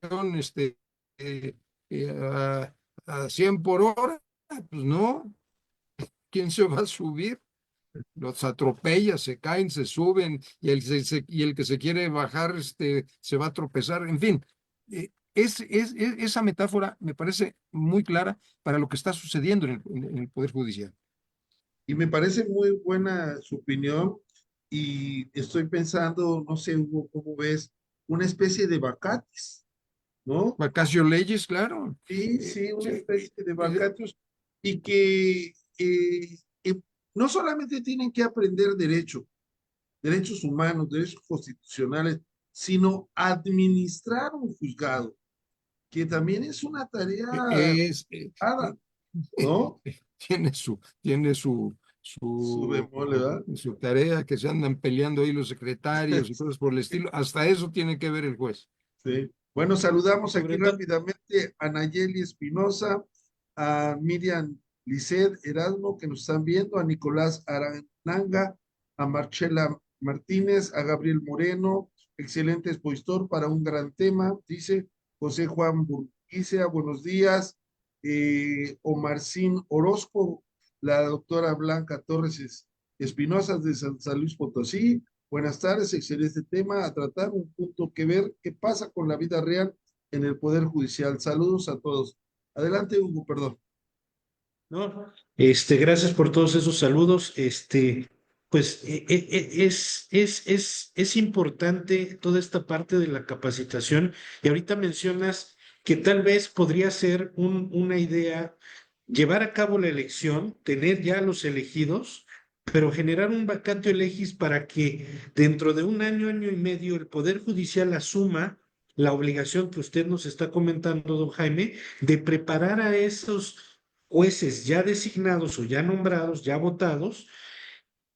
eh, a 100 por hora? Pues no, ¿quién se va a subir? Los atropella, se caen, se suben, y el que se quiere bajar se va a tropezar. En fin, esa metáfora me parece muy clara para lo que está sucediendo en el Poder Judicial. Y me parece muy buena su opinión y estoy pensando, no sé, Hugo, ¿cómo ves? Una especie de vacates, ¿no? Vacatio legis, claro. Sí, sí, Sí, una especie de vacates y que no solamente tienen que aprender derechos humanos, derechos constitucionales, sino administrar un juzgado, que también es una tarea es, complicada, ¿no? Su tiene bemol, ¿verdad? su tarea, que se andan peleando ahí los secretarios y cosas por el estilo. Hasta eso tiene que ver el juez. Sí. Bueno, saludamos aquí Sobre todo, rápidamente a Nayeli Espinosa, a Miriam Lisset Erasmo, que nos están viendo, a Nicolás Arananga, a Marcela Martínez, a Gabriel Moreno, excelente expositor para un gran tema, dice José Juan Burguicea, buenos días, Omarcín Orozco, la doctora Blanca Torres Espinosa de San Luis Potosí. Buenas tardes, excelente tema a tratar, un punto que ver qué pasa con la vida real en el Poder Judicial. Saludos a todos. Adelante, Hugo, perdón. ¿no? Gracias por todos esos saludos. Pues es importante toda esta parte de la capacitación. Y ahorita mencionas que tal vez podría ser una idea llevar a cabo la elección, tener ya los elegidos, pero generar un vacatio legis para que dentro de un año, año y medio, el Poder Judicial asuma la obligación que usted nos está comentando, don Jaime, de preparar a esos jueces ya designados o ya nombrados, ya votados,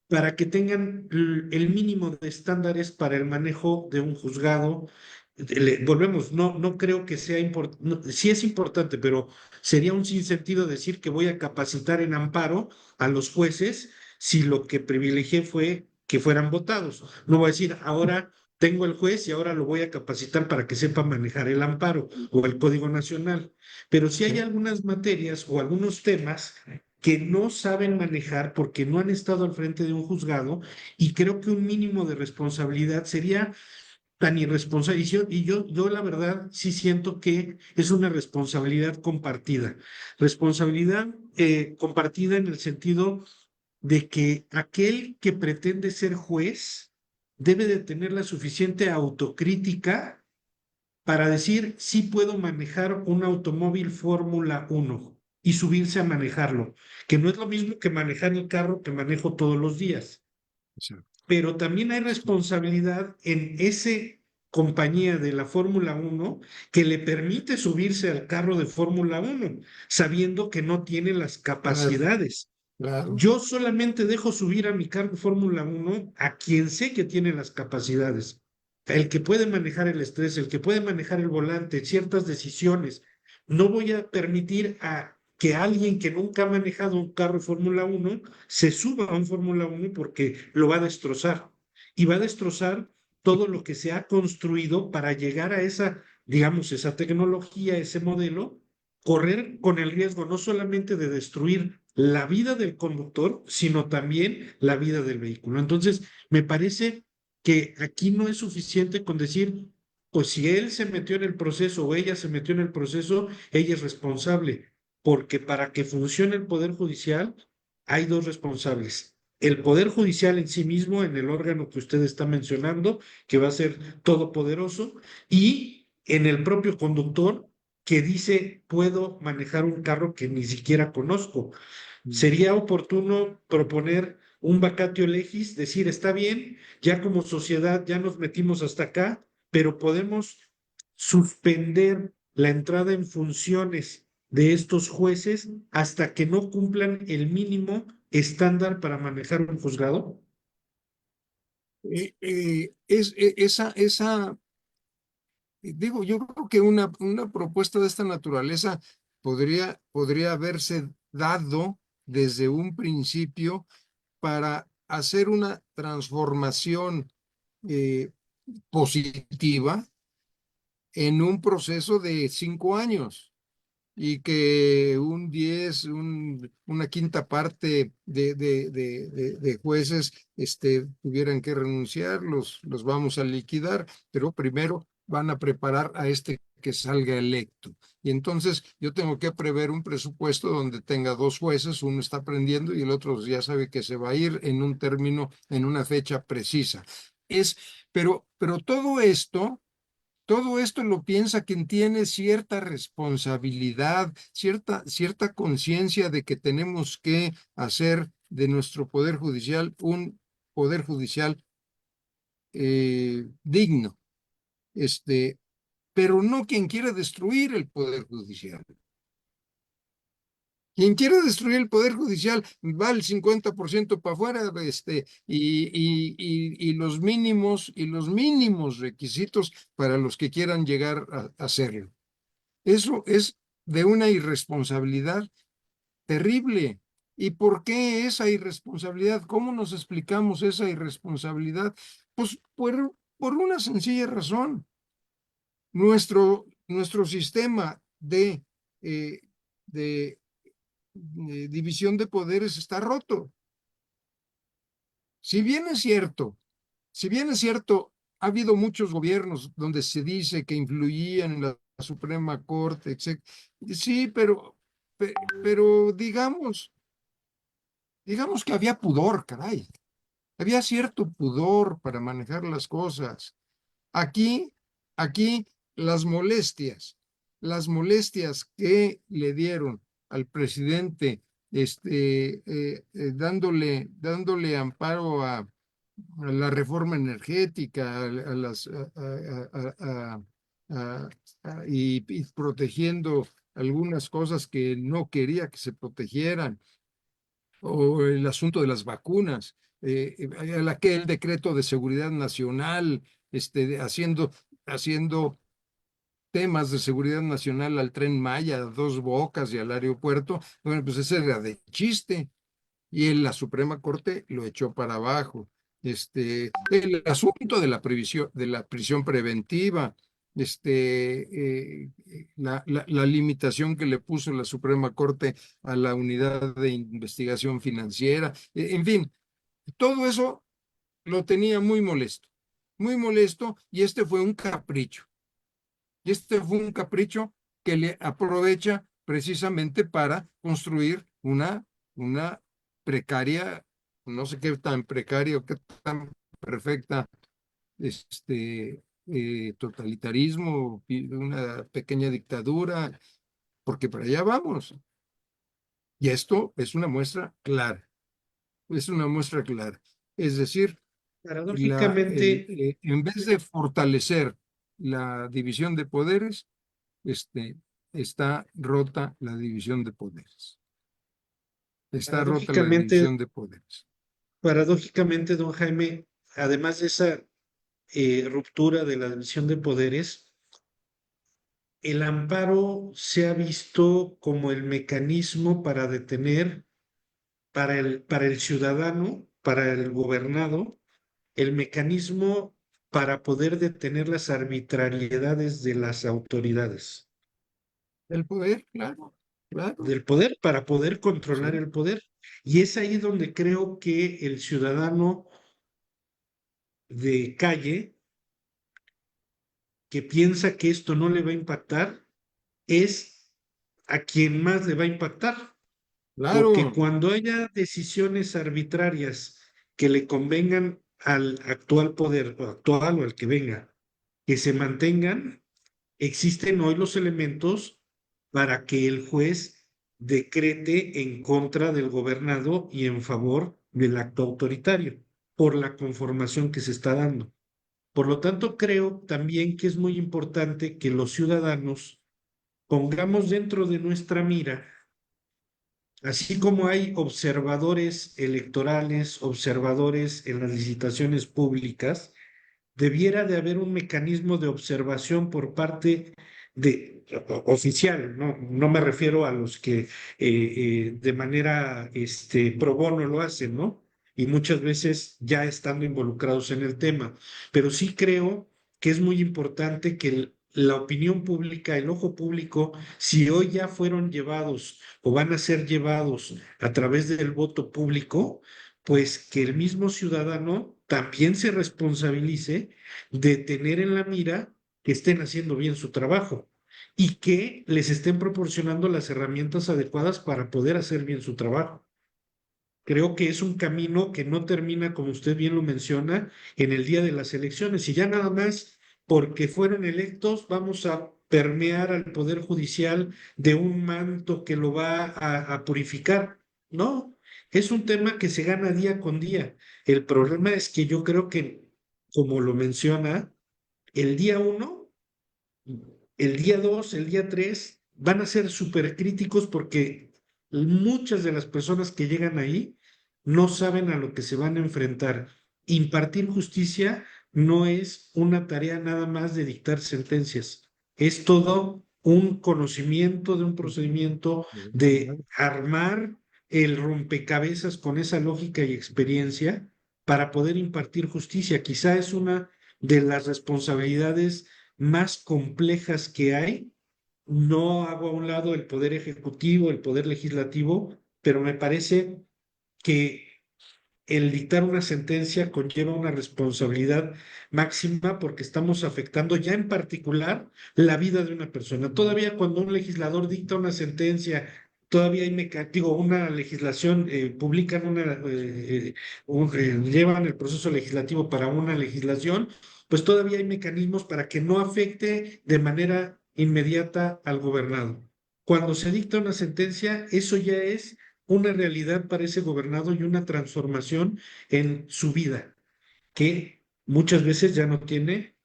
para que tengan el mínimo de estándares para el manejo de un juzgado volvemos, no creo que sea importante, sí es importante, pero sería un sinsentido decir que voy a capacitar en amparo a los jueces si lo que privilegié fue que fueran votados. No voy a decir, ahora tengo el juez y ahora lo voy a capacitar para que sepa manejar el amparo o el Código Nacional. Pero sí hay algunas materias o algunos temas que no saben manejar porque no han estado al frente de un juzgado, y creo que un mínimo de responsabilidad sería tan irresponsable. Y yo la verdad sí siento que es una responsabilidad compartida. Responsabilidad compartida en el sentido de que aquel que pretende ser juez debe de tener la suficiente autocrítica para decir, sí puedo manejar un automóvil Fórmula 1 y subirse a manejarlo, que no es lo mismo que manejar el carro que manejo todos los días. Pero también hay responsabilidad en ese compañía de la Fórmula 1 que le permite subirse al carro de Fórmula 1 sabiendo que no tiene las Claro, capacidades. claro. Yo solamente dejo subir a mi carro Fórmula 1 a quien sé que tiene las capacidades. El que puede manejar el estrés, el que puede manejar el volante, ciertas decisiones. No voy a permitir a que alguien que nunca ha manejado un carro Fórmula 1 se suba a un Fórmula 1 porque lo va a destrozar. Y va a destrozar todo lo que se ha construido para llegar a esa, digamos, esa tecnología, ese modelo, correr con el riesgo no solamente de destruir la vida del conductor, sino también la vida del vehículo. Entonces, me parece que aquí no es suficiente con decir, pues si él se metió en el proceso o ella se metió en el proceso, ella es responsable, porque para que funcione el Poder Judicial hay dos responsables. El Poder Judicial en sí mismo, en el órgano que usted está mencionando, que va a ser todopoderoso, y en el propio conductor que dice, puedo manejar un carro que ni siquiera conozco. Sería oportuno proponer un vacatio legis, decir, está bien, ya como sociedad ya nos metimos hasta acá, pero podemos suspender la entrada en funciones de estos jueces hasta que no cumplan el mínimo estándar para manejar un juzgado. Digo, yo creo que una propuesta de esta naturaleza podría haberse dado desde un principio para hacer una transformación eh, positiva en un proceso de 5 años, y que una quinta parte de jueces tuvieran que renunciar, los vamos a liquidar, pero primero van a preparar a este que salga electo. Y entonces yo tengo que prever un presupuesto donde tenga 2 jueces, uno está aprendiendo y el otro ya sabe que se va a ir en un término, en una fecha precisa. Es, pero todo esto lo piensa quien tiene cierta responsabilidad, cierta conciencia de que tenemos que hacer de nuestro Poder Judicial un Poder Judicial digno, pero no quien quiere destruir el Poder Judicial. Quien quiere destruir el Poder Judicial va el 50% para afuera, y los mínimos requisitos para los que quieran llegar a hacerlo. Eso es de una irresponsabilidad terrible. ¿Y por qué esa irresponsabilidad? ¿Cómo nos explicamos esa irresponsabilidad? Pues por una sencilla razón. Nuestro sistema eh, de división de poderes está roto. Si bien es cierto, si bien es cierto, ha habido muchos gobiernos donde se dice que influían en la Suprema Corte, etc. Sí, pero digamos que había pudor, caray. Había cierto pudor para manejar las cosas. Aquí, aquí las molestias que le dieron al presidente, dándole amparo a la reforma energética, y protegiendo algunas cosas que no quería que se protegieran, o el asunto de las vacunas, aquel decreto de seguridad nacional, haciendo haciendo temas de seguridad nacional al Tren Maya, a Dos Bocas y al aeropuerto, bueno, pues ese era de chiste. Y en la Suprema Corte lo echó para abajo. El asunto de la prisión preventiva, la limitación que le puso la Suprema Corte a la unidad de investigación financiera, en fin, todo eso lo tenía muy molesto, y este fue un capricho. Y este fue un capricho que le aprovecha precisamente para construir una precaria, no sé qué tan precaria o qué tan perfecta, totalitarismo, una pequeña dictadura, porque para allá vamos. Y esto es una muestra clara, es una muestra clara. Es decir, Paradójicamente, en vez de fortalecer la división de poderes, este, está rota la división de poderes. Está rota la paradójicamente, división de poderes. paradójicamente, don Jaime, además de esa ruptura de la división de poderes, el amparo se ha visto como el mecanismo para detener, para el ciudadano, para el gobernado, el mecanismo para poder detener las arbitrariedades de las autoridades, El poder, claro, claro, del poder, para poder controlar sí, el poder. Y es ahí donde creo que el ciudadano de calle que piensa que esto no le va a impactar es a quien más le va a impactar, porque claro, cuando haya decisiones arbitrarias que le convengan al actual poder o actual o al que venga, que se mantengan, existen hoy los elementos para que el juez decrete en contra del gobernado y en favor del acto autoritario por la conformación que se está dando. Por lo tanto, creo también que es muy importante que los ciudadanos pongamos dentro de nuestra mira, así como hay observadores electorales, observadores en las licitaciones públicas, debiera de haber un mecanismo de observación por parte de oficial, no, no me refiero a los que de manera pro bono lo hacen, ¿no? Y muchas veces ya estando involucrados en el tema, pero sí creo que es muy importante que la opinión pública, el ojo público, si hoy ya fueron llevados o van a ser llevados a través del voto público, pues que el mismo ciudadano también se responsabilice de tener en la mira que estén haciendo bien su trabajo y que les estén proporcionando las herramientas adecuadas para poder hacer bien su trabajo. Creo que es un camino que no termina, como usted bien lo menciona, en el día de las elecciones. Y ya nada más porque fueron electos, vamos a permear al Poder Judicial de un manto que lo va a purificar. No, es un tema que se gana día con día. El problema es que yo creo que, como lo menciona, el día uno, el día dos, el día tres van a ser súper críticos porque muchas de las personas que llegan ahí no saben a lo que se van a enfrentar. Impartir justicia no es una tarea nada más de dictar sentencias, es todo un conocimiento de un procedimiento, de armar el rompecabezas con esa lógica y experiencia para poder impartir justicia. Quizá es una de las responsabilidades más complejas que hay. No hago a un lado el poder ejecutivo, el poder legislativo, pero me parece que el dictar una sentencia conlleva una responsabilidad máxima porque estamos afectando ya en particular la vida de una persona. Todavía cuando un legislador dicta una sentencia, todavía hay, digo, una legislación, publican llevan el proceso legislativo para una legislación, pues todavía hay mecanismos para que no afecte de manera inmediata al gobernado. Cuando se dicta una sentencia, eso ya es una realidad para ese gobernado y una transformación en su vida que muchas veces ya no tiene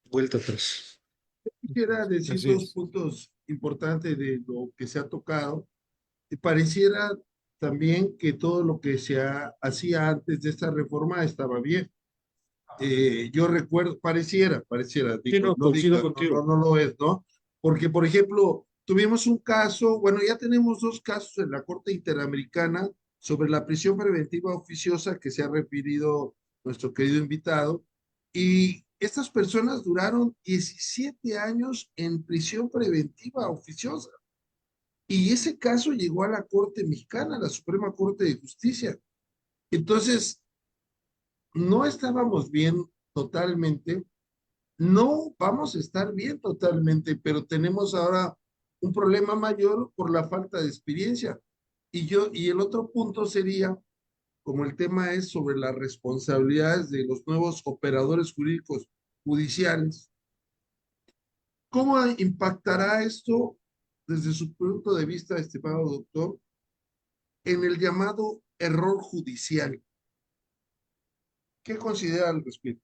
vuelta atrás. Quisiera decir así dos es. puntos importantes de lo que se ha tocado. Y pareciera también que todo lo que hacía antes de esta reforma estaba bien. Yo recuerdo, pareciera, Sí, digo, no, no coincido diga, no, contigo. no, no lo es, ¿no? Porque, por ejemplo, tuvimos un caso, bueno, ya tenemos dos casos en la Corte Interamericana sobre la prisión preventiva oficiosa que se ha referido nuestro querido invitado, y estas personas duraron 17 años en prisión preventiva oficiosa, y ese caso llegó a la Corte Mexicana, a la Suprema Corte de Justicia. Entonces, no estábamos bien totalmente, no vamos a estar bien totalmente, pero tenemos ahora un problema mayor por la falta de experiencia. Y el otro punto sería, como el tema es sobre las responsabilidades de los nuevos operadores jurídicos judiciales, ¿cómo impactará esto desde su punto de vista, estimado doctor, en el llamado error judicial? ¿Qué considera al respecto?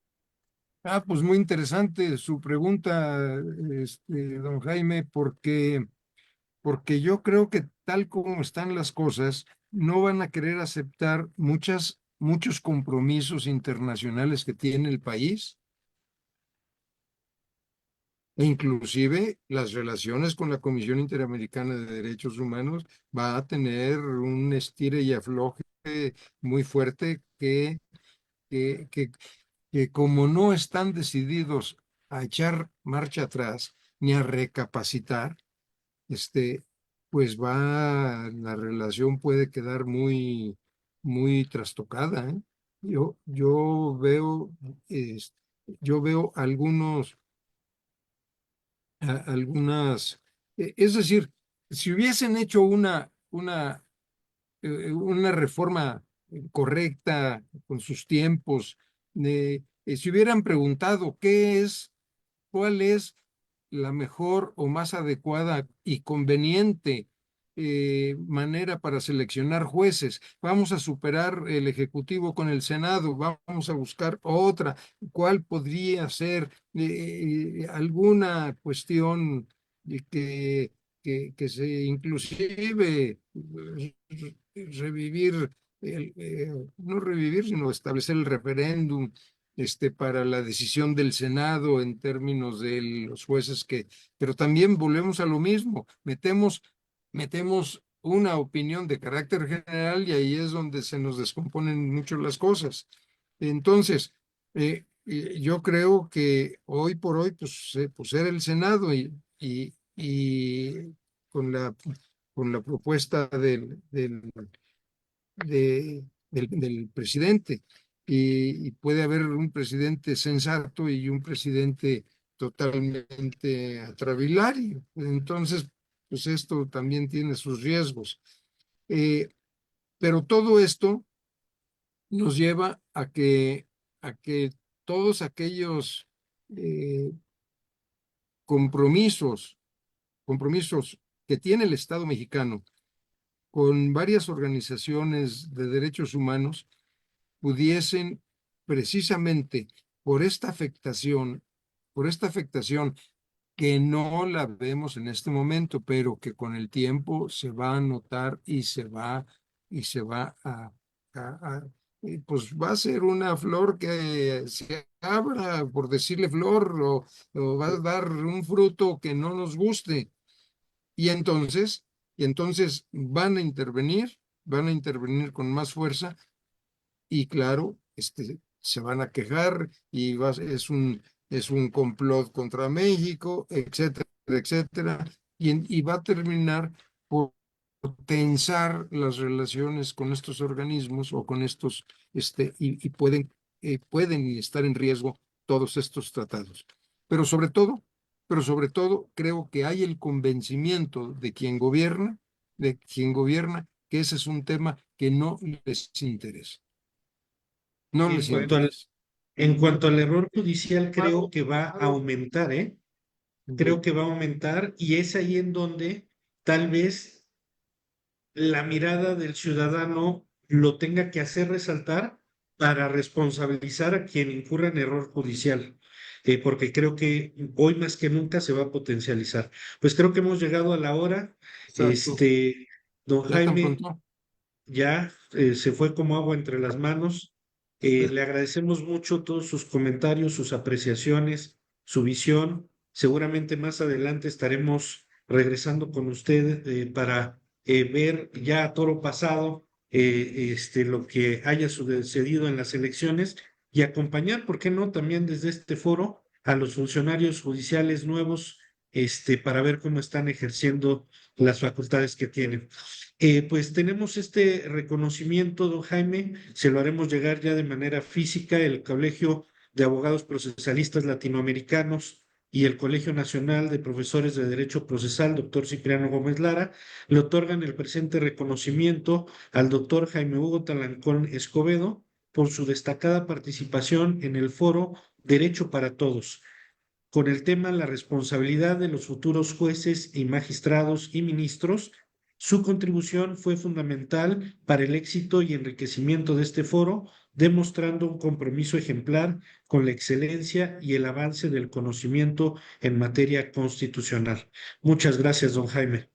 Pues muy interesante su pregunta, don Jaime, porque yo creo que tal como están las cosas, no van a querer aceptar muchos compromisos internacionales que tiene el país, e inclusive las relaciones con la Comisión Interamericana de Derechos Humanos va a tener un estire y afloje muy fuerte que, que, que como no están decididos a echar marcha atrás ni a recapacitar, este, pues la relación puede quedar muy trastocada, ¿eh? Yo, yo veo, es- yo veo es decir, si hubiesen hecho una reforma correcta con sus tiempos, si hubieran preguntado cuál es la mejor o más adecuada y conveniente manera para seleccionar jueces. Vamos a superar el Ejecutivo con el Senado, vamos a buscar otra. ¿Cuál podría ser alguna cuestión de que se inclusive revivir, no revivir, sino establecer el referéndum para la decisión del Senado en términos de los jueces pero también volvemos a lo mismo, metemos una opinión de carácter general y ahí es donde se nos descomponen mucho las cosas. Entonces, yo creo que hoy por hoy, pues era el Senado y con la propuesta del presidente. Y puede haber un presidente sensato y un presidente totalmente atravilario. Entonces, pues esto también tiene sus riesgos. Eh, pero todo esto nos lleva a que todos aquellos eh, compromisos, compromisos que tiene el Estado mexicano con varias organizaciones de derechos humanos pudiesen precisamente por por esta afectación que no la vemos en este momento, pero que con el tiempo se va a notar y se va pues va a ser una flor que se abra, por decirle flor, o va a dar un fruto que no nos guste. Y entonces, y entonces van a intervenir con más fuerza y claro, se van a quejar y es un complot contra México, etcétera, etcétera, y va a terminar por tensar las relaciones con estos organismos o con y pueden estar en riesgo todos estos tratados. Pero sobre todo, pero sobre todo, creo que hay el convencimiento de quien gobierna, que ese es un tema que no les interesa. No En les cuanto al, interesa. en cuanto al error judicial, creo que va a aumentar, ¿eh? Creo que va a aumentar y es ahí en donde tal vez la mirada del ciudadano lo tenga que hacer resaltar para responsabilizar a quien incurra en error judicial, porque creo que hoy más que nunca se va a potencializar. Pues creo que hemos llegado a la hora. Exacto. Don Ya tan Jaime pronto. ya se fue como agua entre las manos. Le agradecemos mucho todos sus comentarios, sus apreciaciones, su visión. Seguramente más adelante estaremos regresando con usted para ver ya a toro pasado lo que haya sucedido en las elecciones y acompañar, ¿por qué no?, también desde este foro a los funcionarios judiciales nuevos para ver cómo están ejerciendo las facultades que tienen. Pues tenemos este reconocimiento, don Jaime, se lo haremos llegar ya de manera física. El Colegio de Abogados Procesalistas Latinoamericanos y el Colegio Nacional de Profesores de Derecho Procesal, doctor Cipriano Gómez Lara, le otorgan el presente reconocimiento al doctor Jaime Hugo Talancón Escobedo por su destacada participación en el foro Derecho para Todos, con el tema la responsabilidad de los futuros jueces y magistrados y ministros. Su contribución fue fundamental para el éxito y enriquecimiento de este foro, demostrando un compromiso ejemplar con la excelencia y el avance del conocimiento en materia constitucional. Muchas gracias, don Jaime.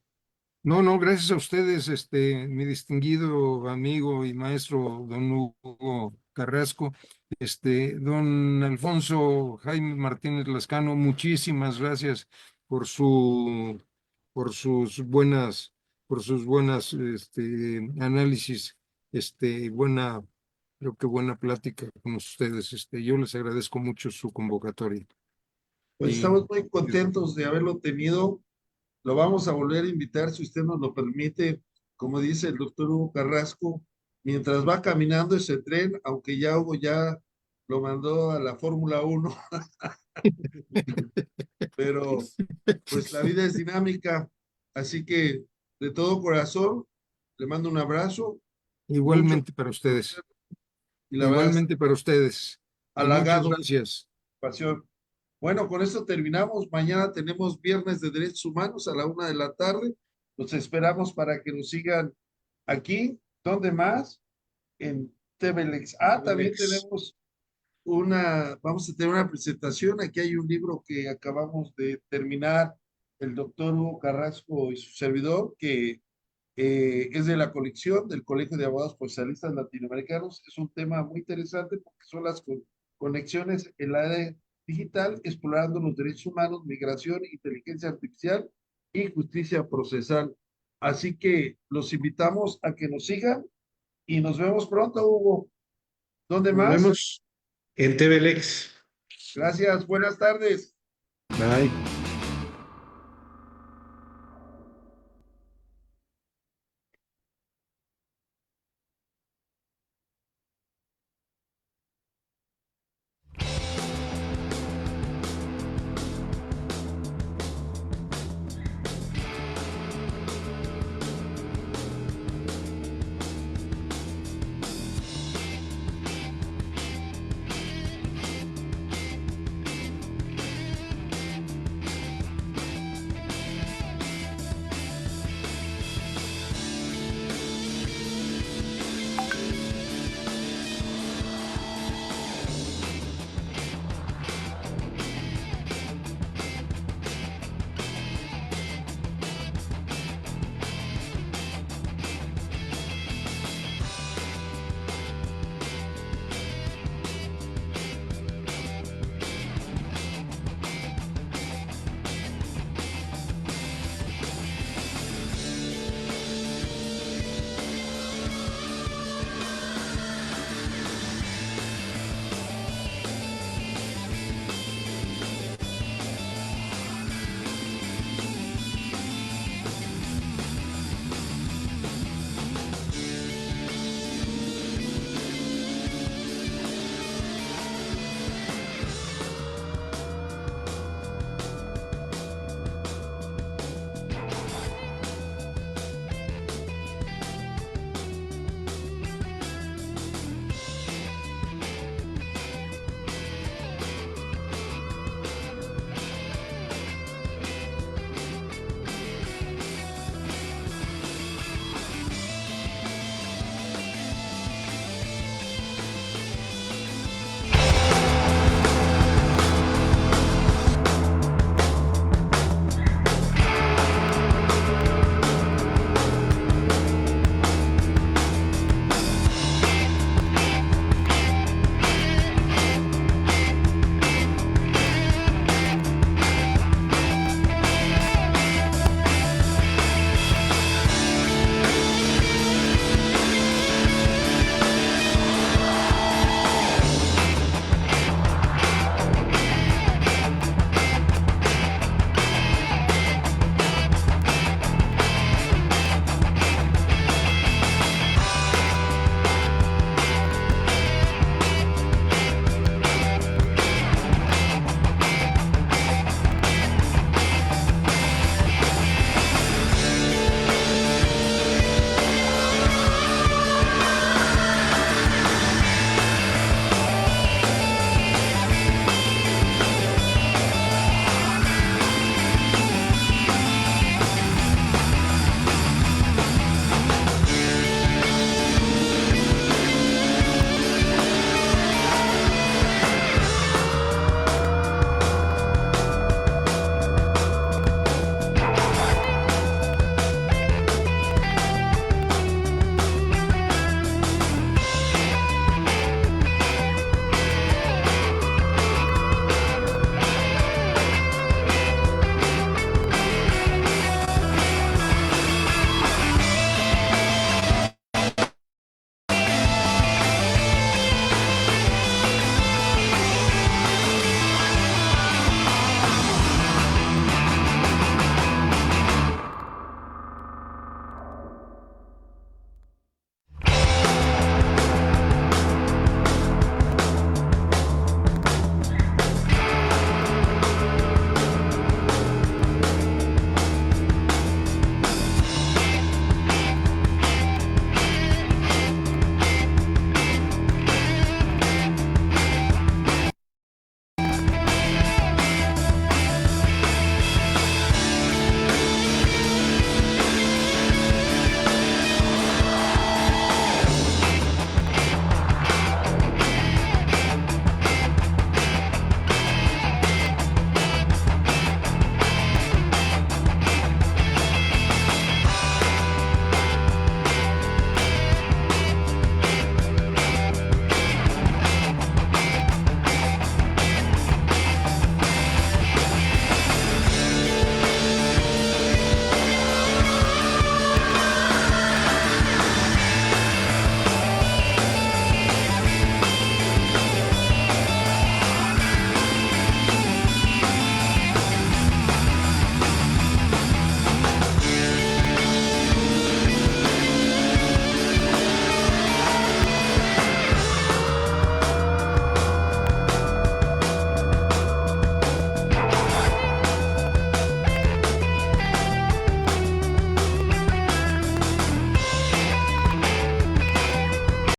No, no, gracias a ustedes, mi distinguido amigo y maestro don Hugo Carrasco, don Alfonso Jaime Martínez Lascano, muchísimas gracias por por sus buenas, análisis, creo que buena plática con ustedes. Yo les agradezco mucho su convocatoria. Pues Y, estamos muy contentos de haberlo tenido. Lo vamos a volver a invitar si usted nos lo permite. Como dice el doctor Hugo Carrasco, mientras va caminando ese tren, aunque ya Hugo ya lo mandó a la Fórmula 1, pero pues la vida es dinámica. Así que de todo corazón le mando un abrazo, mucho Igualmente para ustedes. y la verdad, Igualmente para ustedes. Y muchas halagado, gracias. pasión. Bueno, con esto terminamos. Mañana tenemos Viernes de Derechos Humanos a la 1 de la tarde. Los esperamos para que nos sigan aquí. ¿Dónde más? En TVLex. También Alex. tenemos vamos a tener una presentación. Aquí hay un libro que acabamos de terminar, el doctor Hugo Carrasco y su servidor, que es de la colección del Colegio de Abogados Procesalistas Latinoamericanos. Es un tema muy interesante porque son las conexiones en la área digital, explorando los derechos humanos, migración, inteligencia artificial y justicia procesal. Así que los invitamos a que nos sigan y nos vemos pronto, Hugo. ¿Dónde Nos más? vemos en TVLex. Gracias, buenas tardes. Bye.